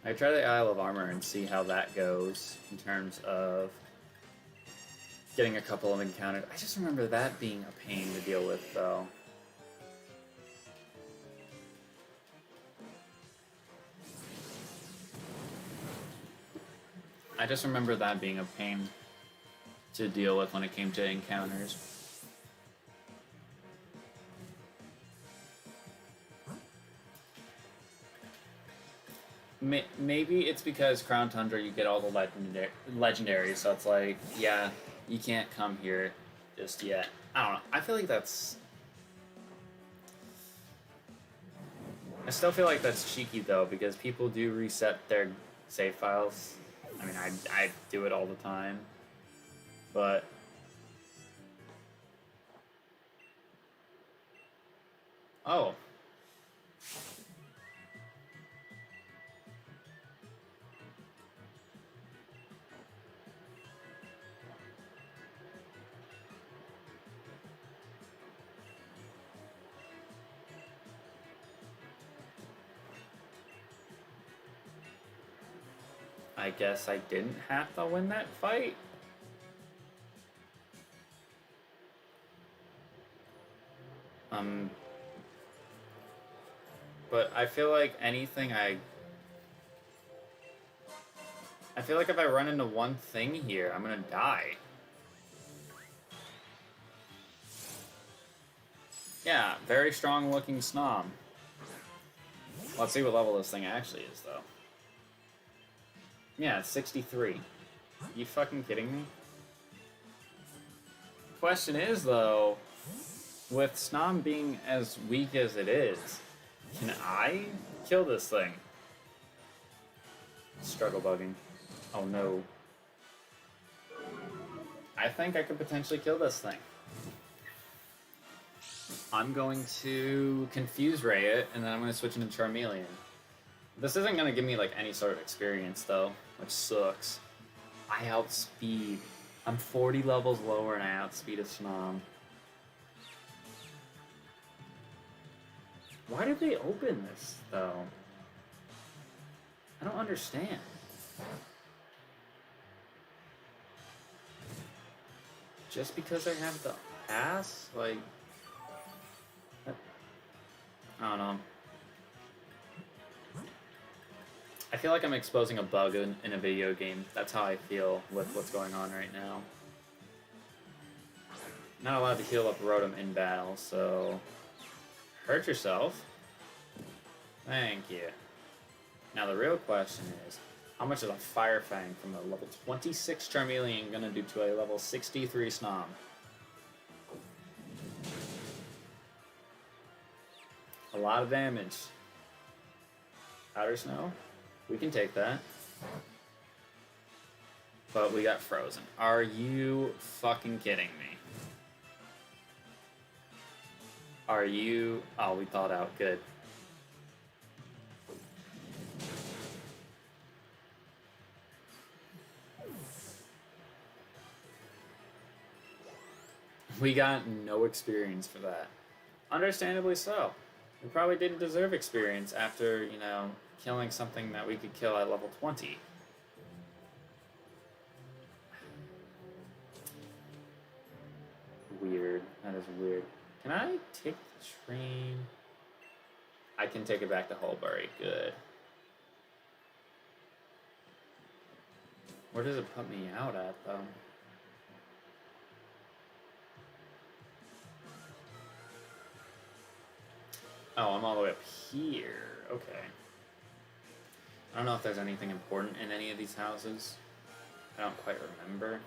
I could try the Isle of Armor and see how that goes in terms of getting a couple of encounters. I just remember that being a pain to deal with, though. I just remember that being a pain to deal with when it came to encounters. Maybe it's because Crown Tundra you get all the legendaries, so it's like, yeah, you can't come here just yet. I don't know. I feel like that's... I still feel like that's cheeky, though, because people do reset their save files. I mean, I do it all the time, but... Oh. I guess I didn't have to win that fight. But I feel like anything I feel like if I run into one thing here, I'm gonna die. Yeah, very strong looking snob. Let's see what level this thing actually is, though. Yeah, it's 63. You fucking kidding me? Question is, though, with Snom being as weak as it is, can I kill this thing? Struggle bugging. Oh no. I think I could potentially kill this thing. I'm going to Confuse Ray it, and then I'm going to switch into Charmeleon. This isn't going to give me like any sort of experience, though, which sucks. I outspeed. I'm 40 levels lower and I outspeed a Snom. Why did they open this, though? I don't understand. Just because I have the pass? Like... I don't know. I feel like I'm exposing a bug in a video game. That's how I feel with what's going on right now. Not allowed to heal up Rotom in battle, so hurt yourself. Thank you. Now the real question is, how much is a Fire Fang from a level 26 Charmeleon gonna do to a level 63 Snom? A lot of damage. Powder Snow? We can take that. But we got frozen. Are you fucking kidding me? Are you... Oh, we thawed out. Good. We got no experience for that. Understandably so. We probably didn't deserve experience after, you know, killing something that we could kill at level 20. Weird. That is weird. Can I take the train? I can take it back to Hulbury. Good. Where does it put me out at, though? Oh, I'm all the way up here. Okay. I don't know if there's anything important in any of these houses. I don't quite remember.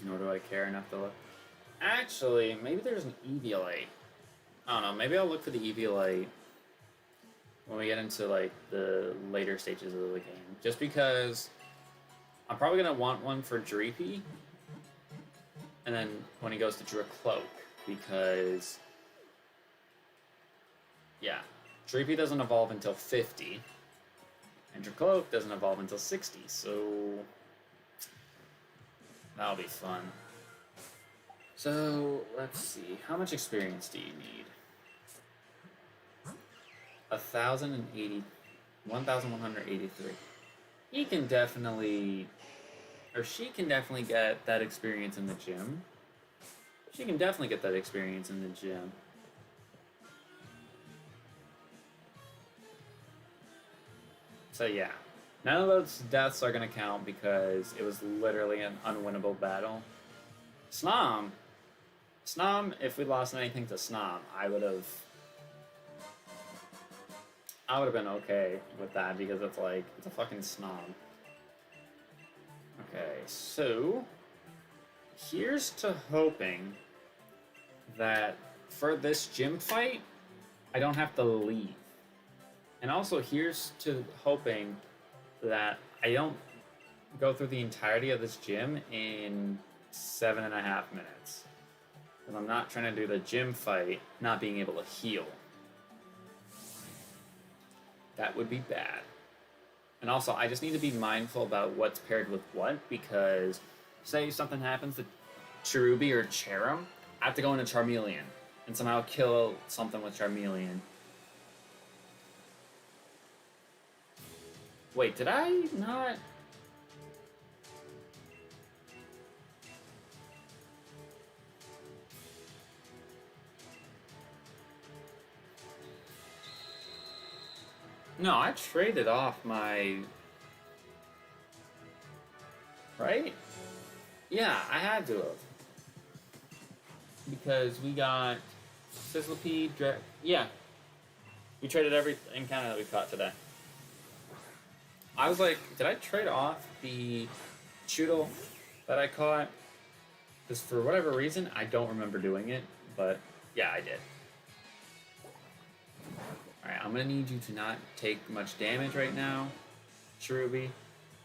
Nor do I care enough to look. Actually, maybe there's an Eviolite. I don't know. Maybe I'll look for the Eviolite when we get into, like, the later stages of the game. Just because I'm probably going to want one for Dreepy. And then when he goes to Dracloak. Because... yeah, Dreepy doesn't evolve until 50, and Dracloak doesn't evolve until 60, so that'll be fun. So, let's see, how much experience do you need? 1,183. He can definitely, or she can definitely get that experience in the gym. She can definitely get that experience in the gym. So yeah, none of those deaths are going to count because it was literally an unwinnable battle. Snom, if we lost anything to Snom, I would have been okay with that because it's like, it's a fucking Snom. Okay, so here's to hoping that for this gym fight, I don't have to leave. And also, here's to hoping that I don't go through the entirety of this gym in 7.5 minutes. Because I'm not trying to do the gym fight, not being able to heal. That would be bad. And also, I just need to be mindful about what's paired with what, because say something happens to Cherubi or Cherim, I have to go into Charmeleon and somehow kill something with Charmeleon. Wait, did I not? No, I traded off my... right? Yeah, I had to have. Because we got Sizzlipede, yeah. We traded every encounter that we caught today. I was like, did I trade off the Choodle that I caught? Because for whatever reason, I don't remember doing it, but yeah, I did. Alright, I'm going to need you to not take much damage right now, Cherubi.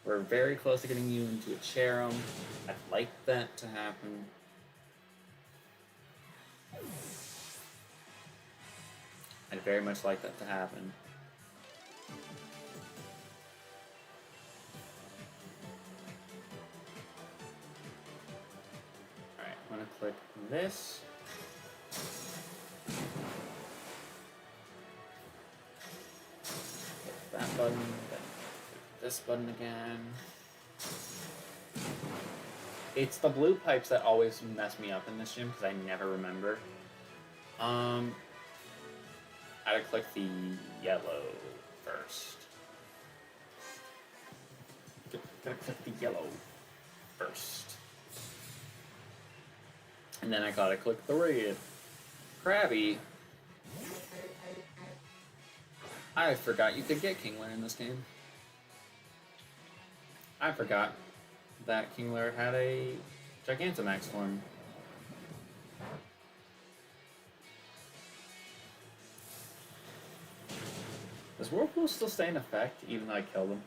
We're very close to getting you into a Cherim. I'd like that to happen. I'd very much like that to happen. Alright, I'm going to click this. Click that button, then click this button again. It's the blue pipes that always mess me up in this gym because I never remember. I gotta click the yellow first. Gotta click the yellow first. And then I gotta click the red. Krabby. I forgot you could get Kingler in this game. I forgot that Kingler had a Gigantamax form. Does Whirlpool still stay in effect even though I killed him?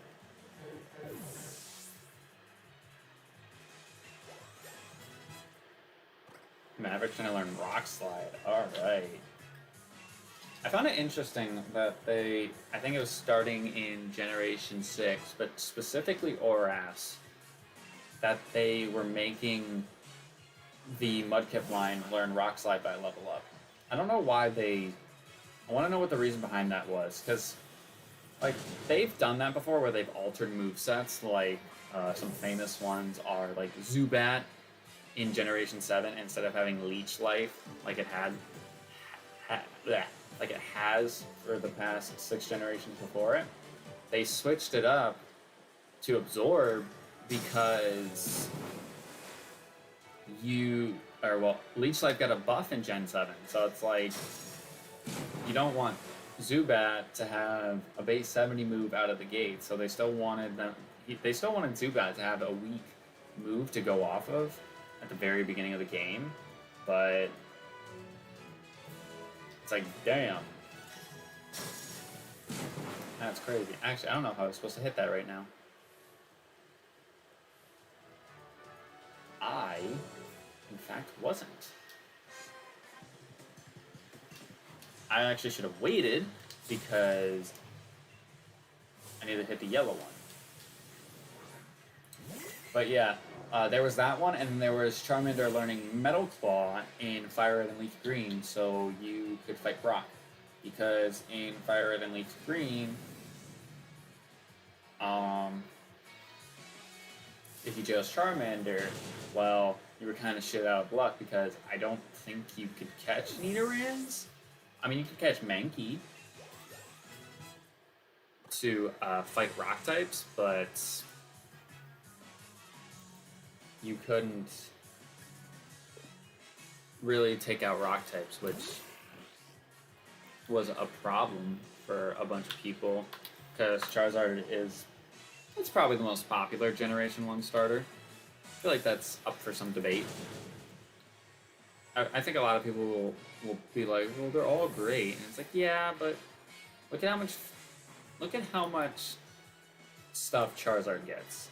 Maverick's gonna learn Rock Slide. Alright. I found it interesting that I think it was starting in Generation 6, but specifically Oras, that they were making the Mudkip line learn Rock Slide by level up. I don't know why I want to know what the reason behind that was, because like they've done that before where they've altered movesets, like some famous ones are like Zubat in Generation 7, instead of having Leech Life like it has for the past 6 generations before it, they switched it up to Absorb because Leech Life got a buff in Gen 7, so it's like you don't want Zubat to have a base 70 move out of the gate, so they still wanted Zubat to have a weak move to go off of at the very beginning of the game, but it's like, damn. That's crazy. Actually, I don't know how I was supposed to hit that right now. I, in fact, wasn't. I actually should have waited because I need to hit the yellow one. But yeah, there was that one, and then there was Charmander learning Metal Claw in Fire Red and Leaf Green, so you could fight Brock. Because in Fire Red and Leaf Green, if you chose Charmander, well, you were kind of shit out of luck because I don't think you could catch Nidorans. I mean, you could catch Mankey to fight rock types, but you couldn't really take out rock types, which was a problem for a bunch of people because Charizard it's probably the most popular Generation 1 starter. I feel like that's up for some debate. I think a lot of people will be like, well, they're all great. And it's like, yeah, but look at how much stuff Charizard gets.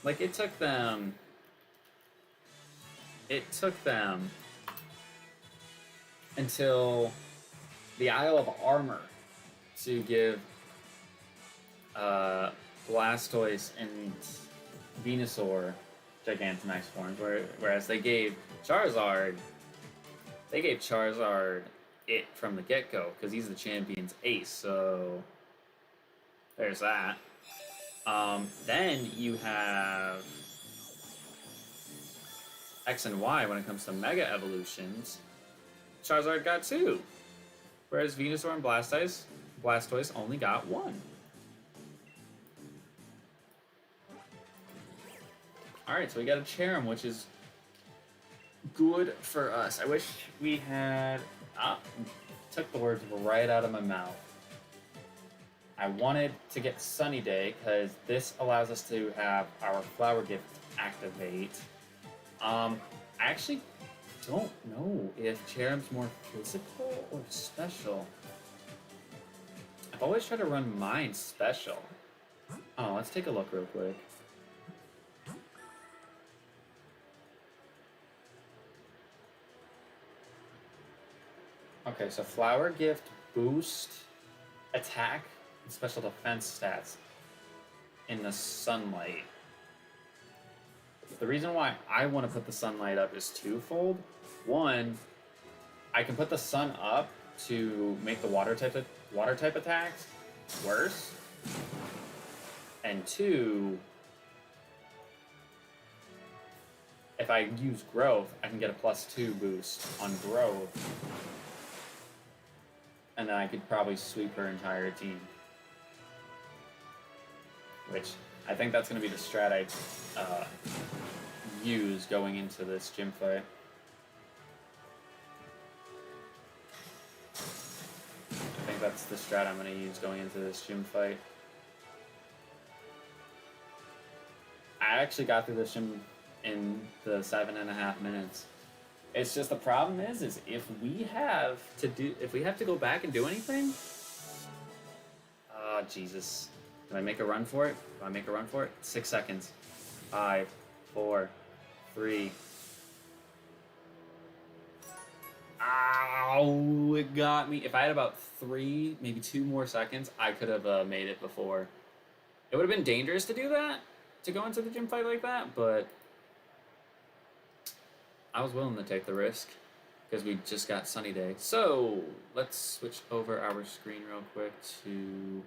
Like, it took them until the Isle of Armor to give Blastoise and Venusaur Gigantamax forms, whereas they gave Charizard it from the get-go, because he's the champion's ace, so there's that. Then you have X and Y when it comes to Mega Evolutions. Charizard got 2, whereas Venusaur and Blastoise only got 1. Alright, so we got a Cherim, which is good for us. I wish we had... took the words right out of my mouth. I wanted to get Sunny Day, because this allows us to have our Flower Gift activate. I actually don't know if Cherim's more physical or special. I've always tried to run mine special. Oh, let's take a look real quick. Okay, so Flower Gift boost attack and special defense stats in the sunlight. The reason why I want to put the sunlight up is twofold. One, I can put the sun up to make the water type attacks worse. And two, if I use growth, I can get a +2 boost on growth. And then I could probably sweep her entire team. Which, I think that's going to be the strat I use going into this gym fight. I think that's the strat I'm going to use going into this gym fight. I actually got through this gym in the 7.5 minutes. It's just the problem is if we have to go back and do anything. Oh Jesus! Do I make a run for it? 6 seconds. 5, 4, 3. Ow! It got me. If I had about 3, maybe 2 more seconds, I could have made it before. It would have been dangerous to do that, to go into the gym fight like that, but I was willing to take the risk because we just got sunny day. So let's switch over our screen real quick to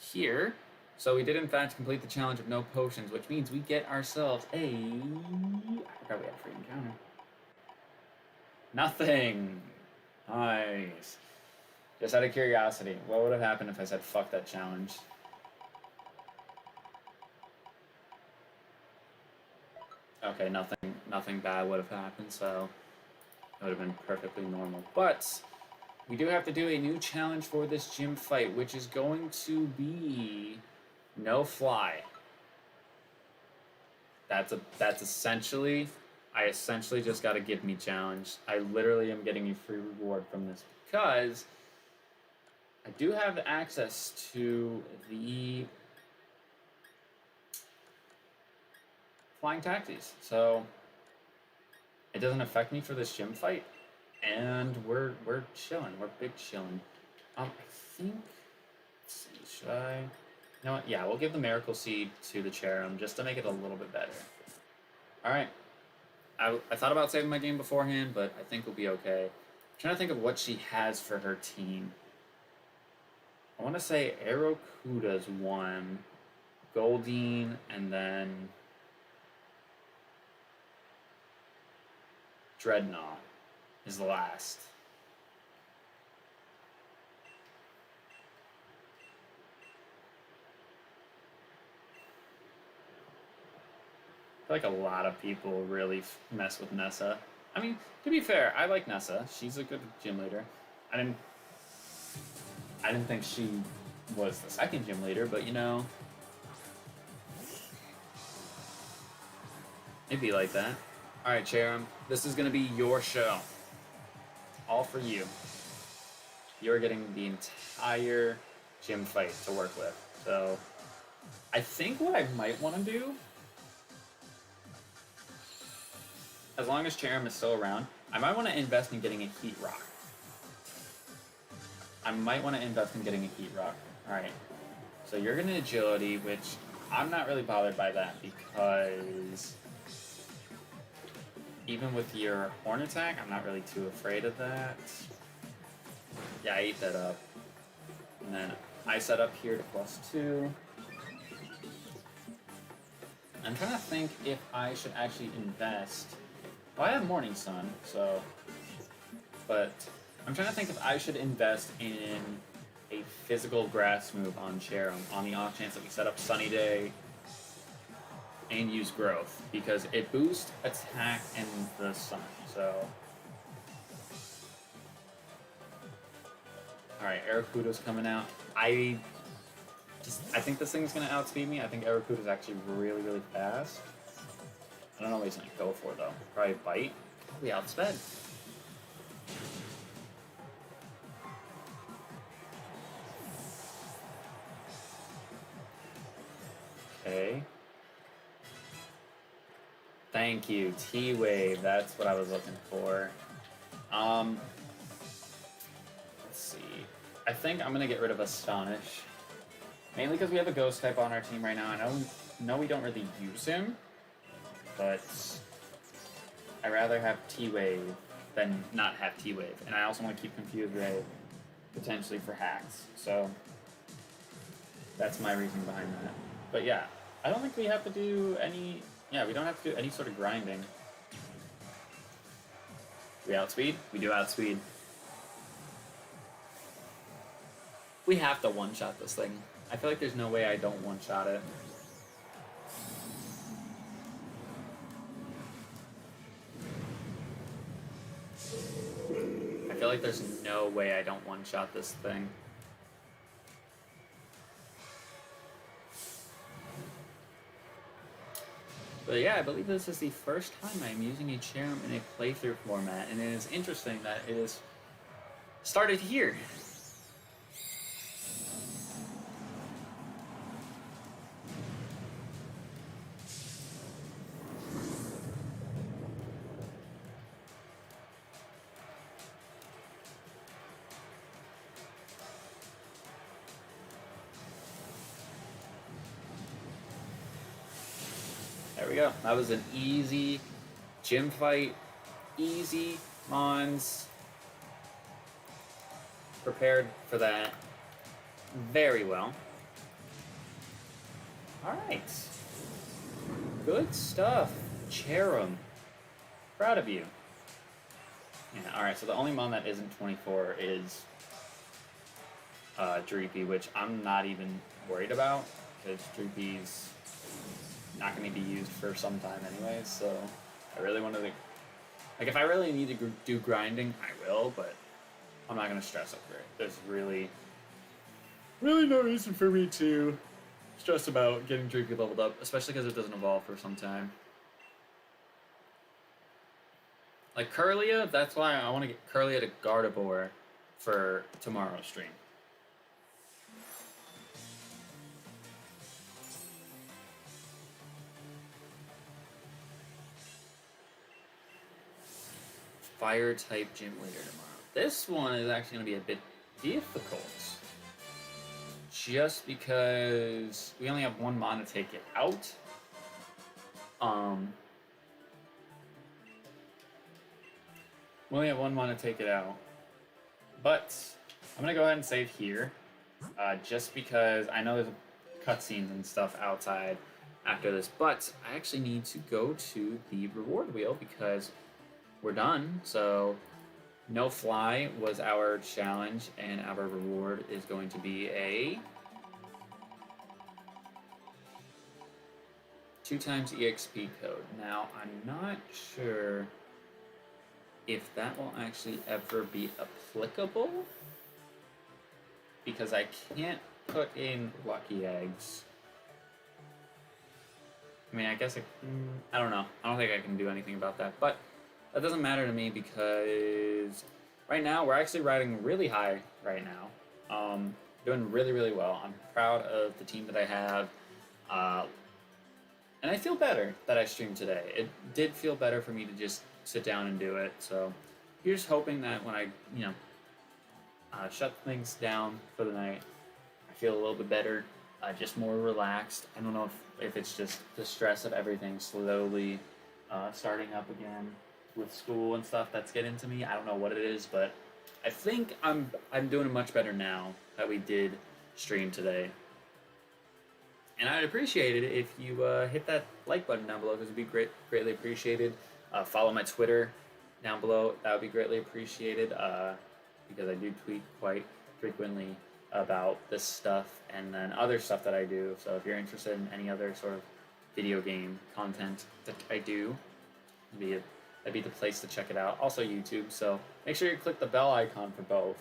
here. So we did in fact complete the challenge of no potions, which means we get ourselves a... I forgot we had a free encounter. Nothing. Nice. Just out of curiosity, what would have happened if I said fuck that challenge? Okay, nothing bad would have happened, so it would have been perfectly normal. But we do have to do a new challenge for this gym fight, which is going to be no fly. That's essentially, I essentially just got a give me challenge. I literally am getting a free reward from this because I do have access to the flying taxis, so it doesn't affect me for this gym fight, and we're chilling. We're big chilling. I think. Let's see, should I? You know what? Yeah, we'll give the miracle seed to the Cherub just to make it a little bit better. All right. I thought about saving my game beforehand, but I think we'll be okay. I'm trying to think of what she has for her team. I want to say Aerokuda's one, Goldeen, and then Dreadnought is the last. I feel like a lot of people really mess with NESSA. I mean, to be fair, I like NESSA. She's a good gym leader. I didn't think she was the second gym leader, but you know, it'd be like that. All right, Cherub, this is going to be your show. All for you. You're getting the entire gym fight to work with. So I think what I might want to do, as long as Cherub is still around, I might want to invest in getting a Heat Rock. All right. So you're going to agility, which I'm not really bothered by that because even with your horn attack, I'm not really too afraid of that. Yeah, I ate that up. And then I set up here to +2. I'm trying to think if I should actually invest. Well, I have Morning Sun, so. But I'm trying to think if I should invest in a physical grass move on Cherub on the off chance that we set up Sunny Day and use growth, because it boosts attack in the sun. So, all right, Aerokuda's coming out. I think this thing's gonna outspeed me. I think Aerokuda's actually really, really fast. I don't know what he's gonna go for though. Probably bite. Probably outsped. Okay. Thank you, T-Wave. That's what I was looking for. Let's see. I think I'm gonna get rid of Astonish, mainly because we have a Ghost type on our team right now. I know we don't really use him, but I'd rather have T-Wave than not have T-Wave, and I also want to keep Confused Ray potentially for hacks. So that's my reason behind that. But yeah, I don't think we have to do any. Yeah, we don't have to do any sort of grinding. We outspeed? We do outspeed. We have to one-shot this thing. I feel like there's no way I don't one-shot it. like there's no way I don't one-shot this thing. But yeah, I believe this is the first time I'm using a Cherrim in a playthrough format, and it is interesting that it is started here. There we go. That was an easy gym fight. Easy mons. Prepared for that very well. Alright. Good stuff. Cherrim. Proud of you. Yeah, alright, so the only mon that isn't 24 is Dreepy, which I'm not even worried about, because Dreepy's not going to be used for some time anyways, so I really wanted to... Like, if I really need to do grinding, I will, but I'm not going to stress over it. There's really no reason for me to stress about getting Dreepy leveled up, especially because it doesn't evolve for some time. Like Curlia, that's why I want to get Curlia to Gardevoir for tomorrow's stream. Fire type gym leader tomorrow. This one is actually going to be a bit difficult. Just because we only have one mon to take it out. We only have one mon to take it out. But I'm going to go ahead and save here. Just because I know there's cutscenes and stuff outside after this. But I actually need to go to the reward wheel because we're done. So no fly was our challenge, and our reward is going to be a 2x EXP code. Now, I'm not sure if that will actually ever be applicable, because I can't put in lucky eggs. I mean, I guess I don't know. I don't think I can do anything about that, but that doesn't matter to me because right now we're actually riding really high right now. Doing really, really well. I'm proud of the team that I have. And I feel better that I streamed today. It did feel better for me to just sit down and do it. So here's hoping that when I, shut things down for the night, I feel a little bit better, just more relaxed. I don't know if it's just the stress of everything slowly starting up again with school and stuff that's getting to me. I don't know what it is, but I think I'm doing much better now that we did stream today. And I'd appreciate it if you hit that like button down below, because it would be greatly appreciated. Follow my Twitter down below. That would be greatly appreciated, because I do tweet quite frequently about this stuff and then other stuff that I do. So if you're interested in any other sort of video game content that I do, that'd be the place to check it out. Also YouTube, so make sure you click the bell icon for both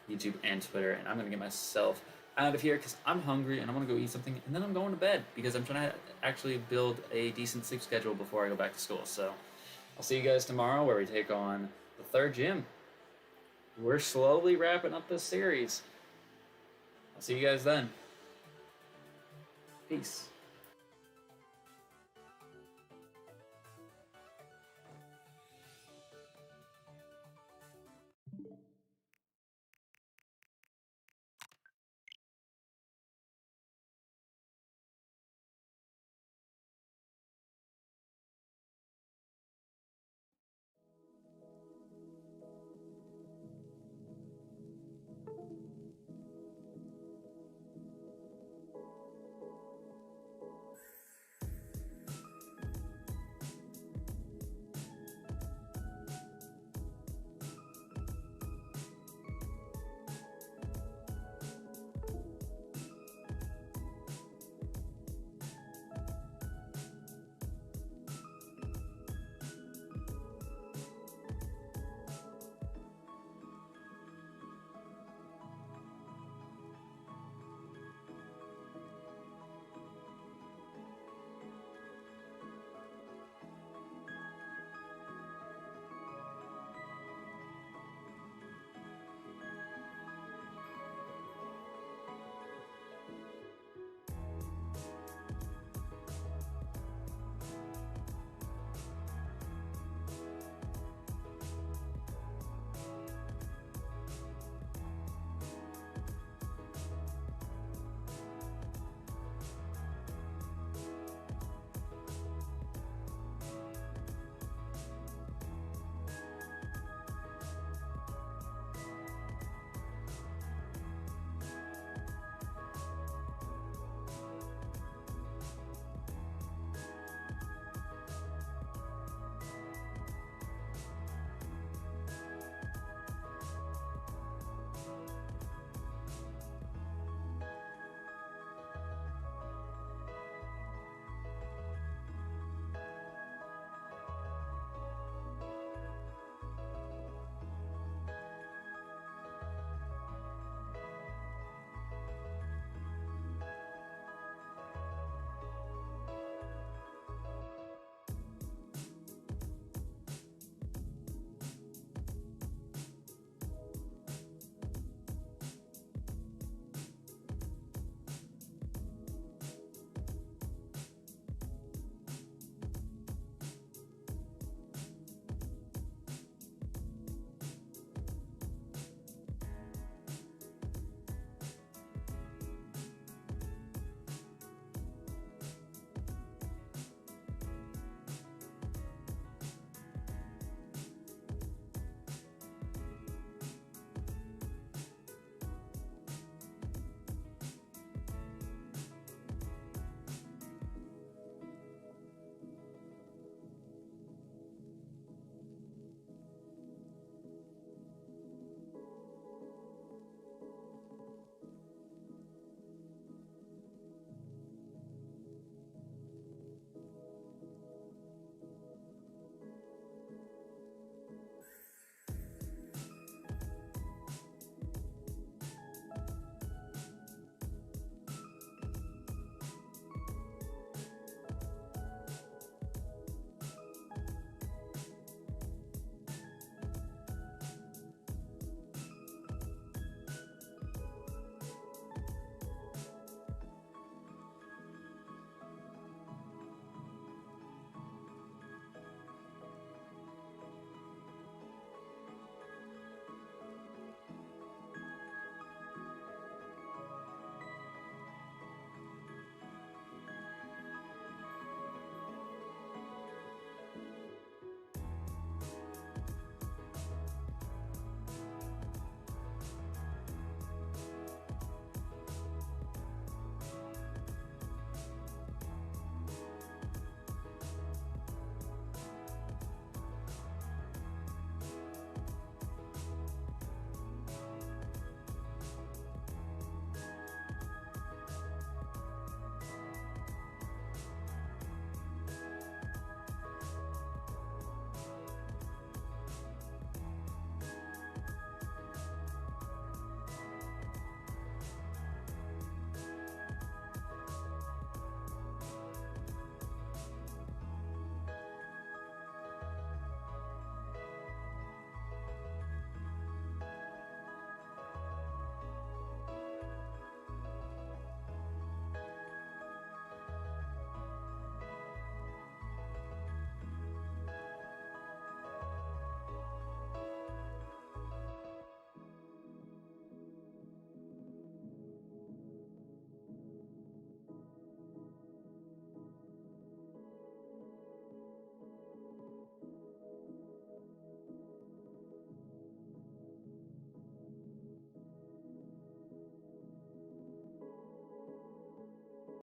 YouTube and Twitter. And I'm going to get myself out of here because I'm hungry and I want to go eat something, and then I'm going to bed because I'm trying to actually build a decent sleep schedule before I go back to school. So I'll see you guys tomorrow where we take on the third gym. We're slowly wrapping up this series. I'll see you guys then. Peace.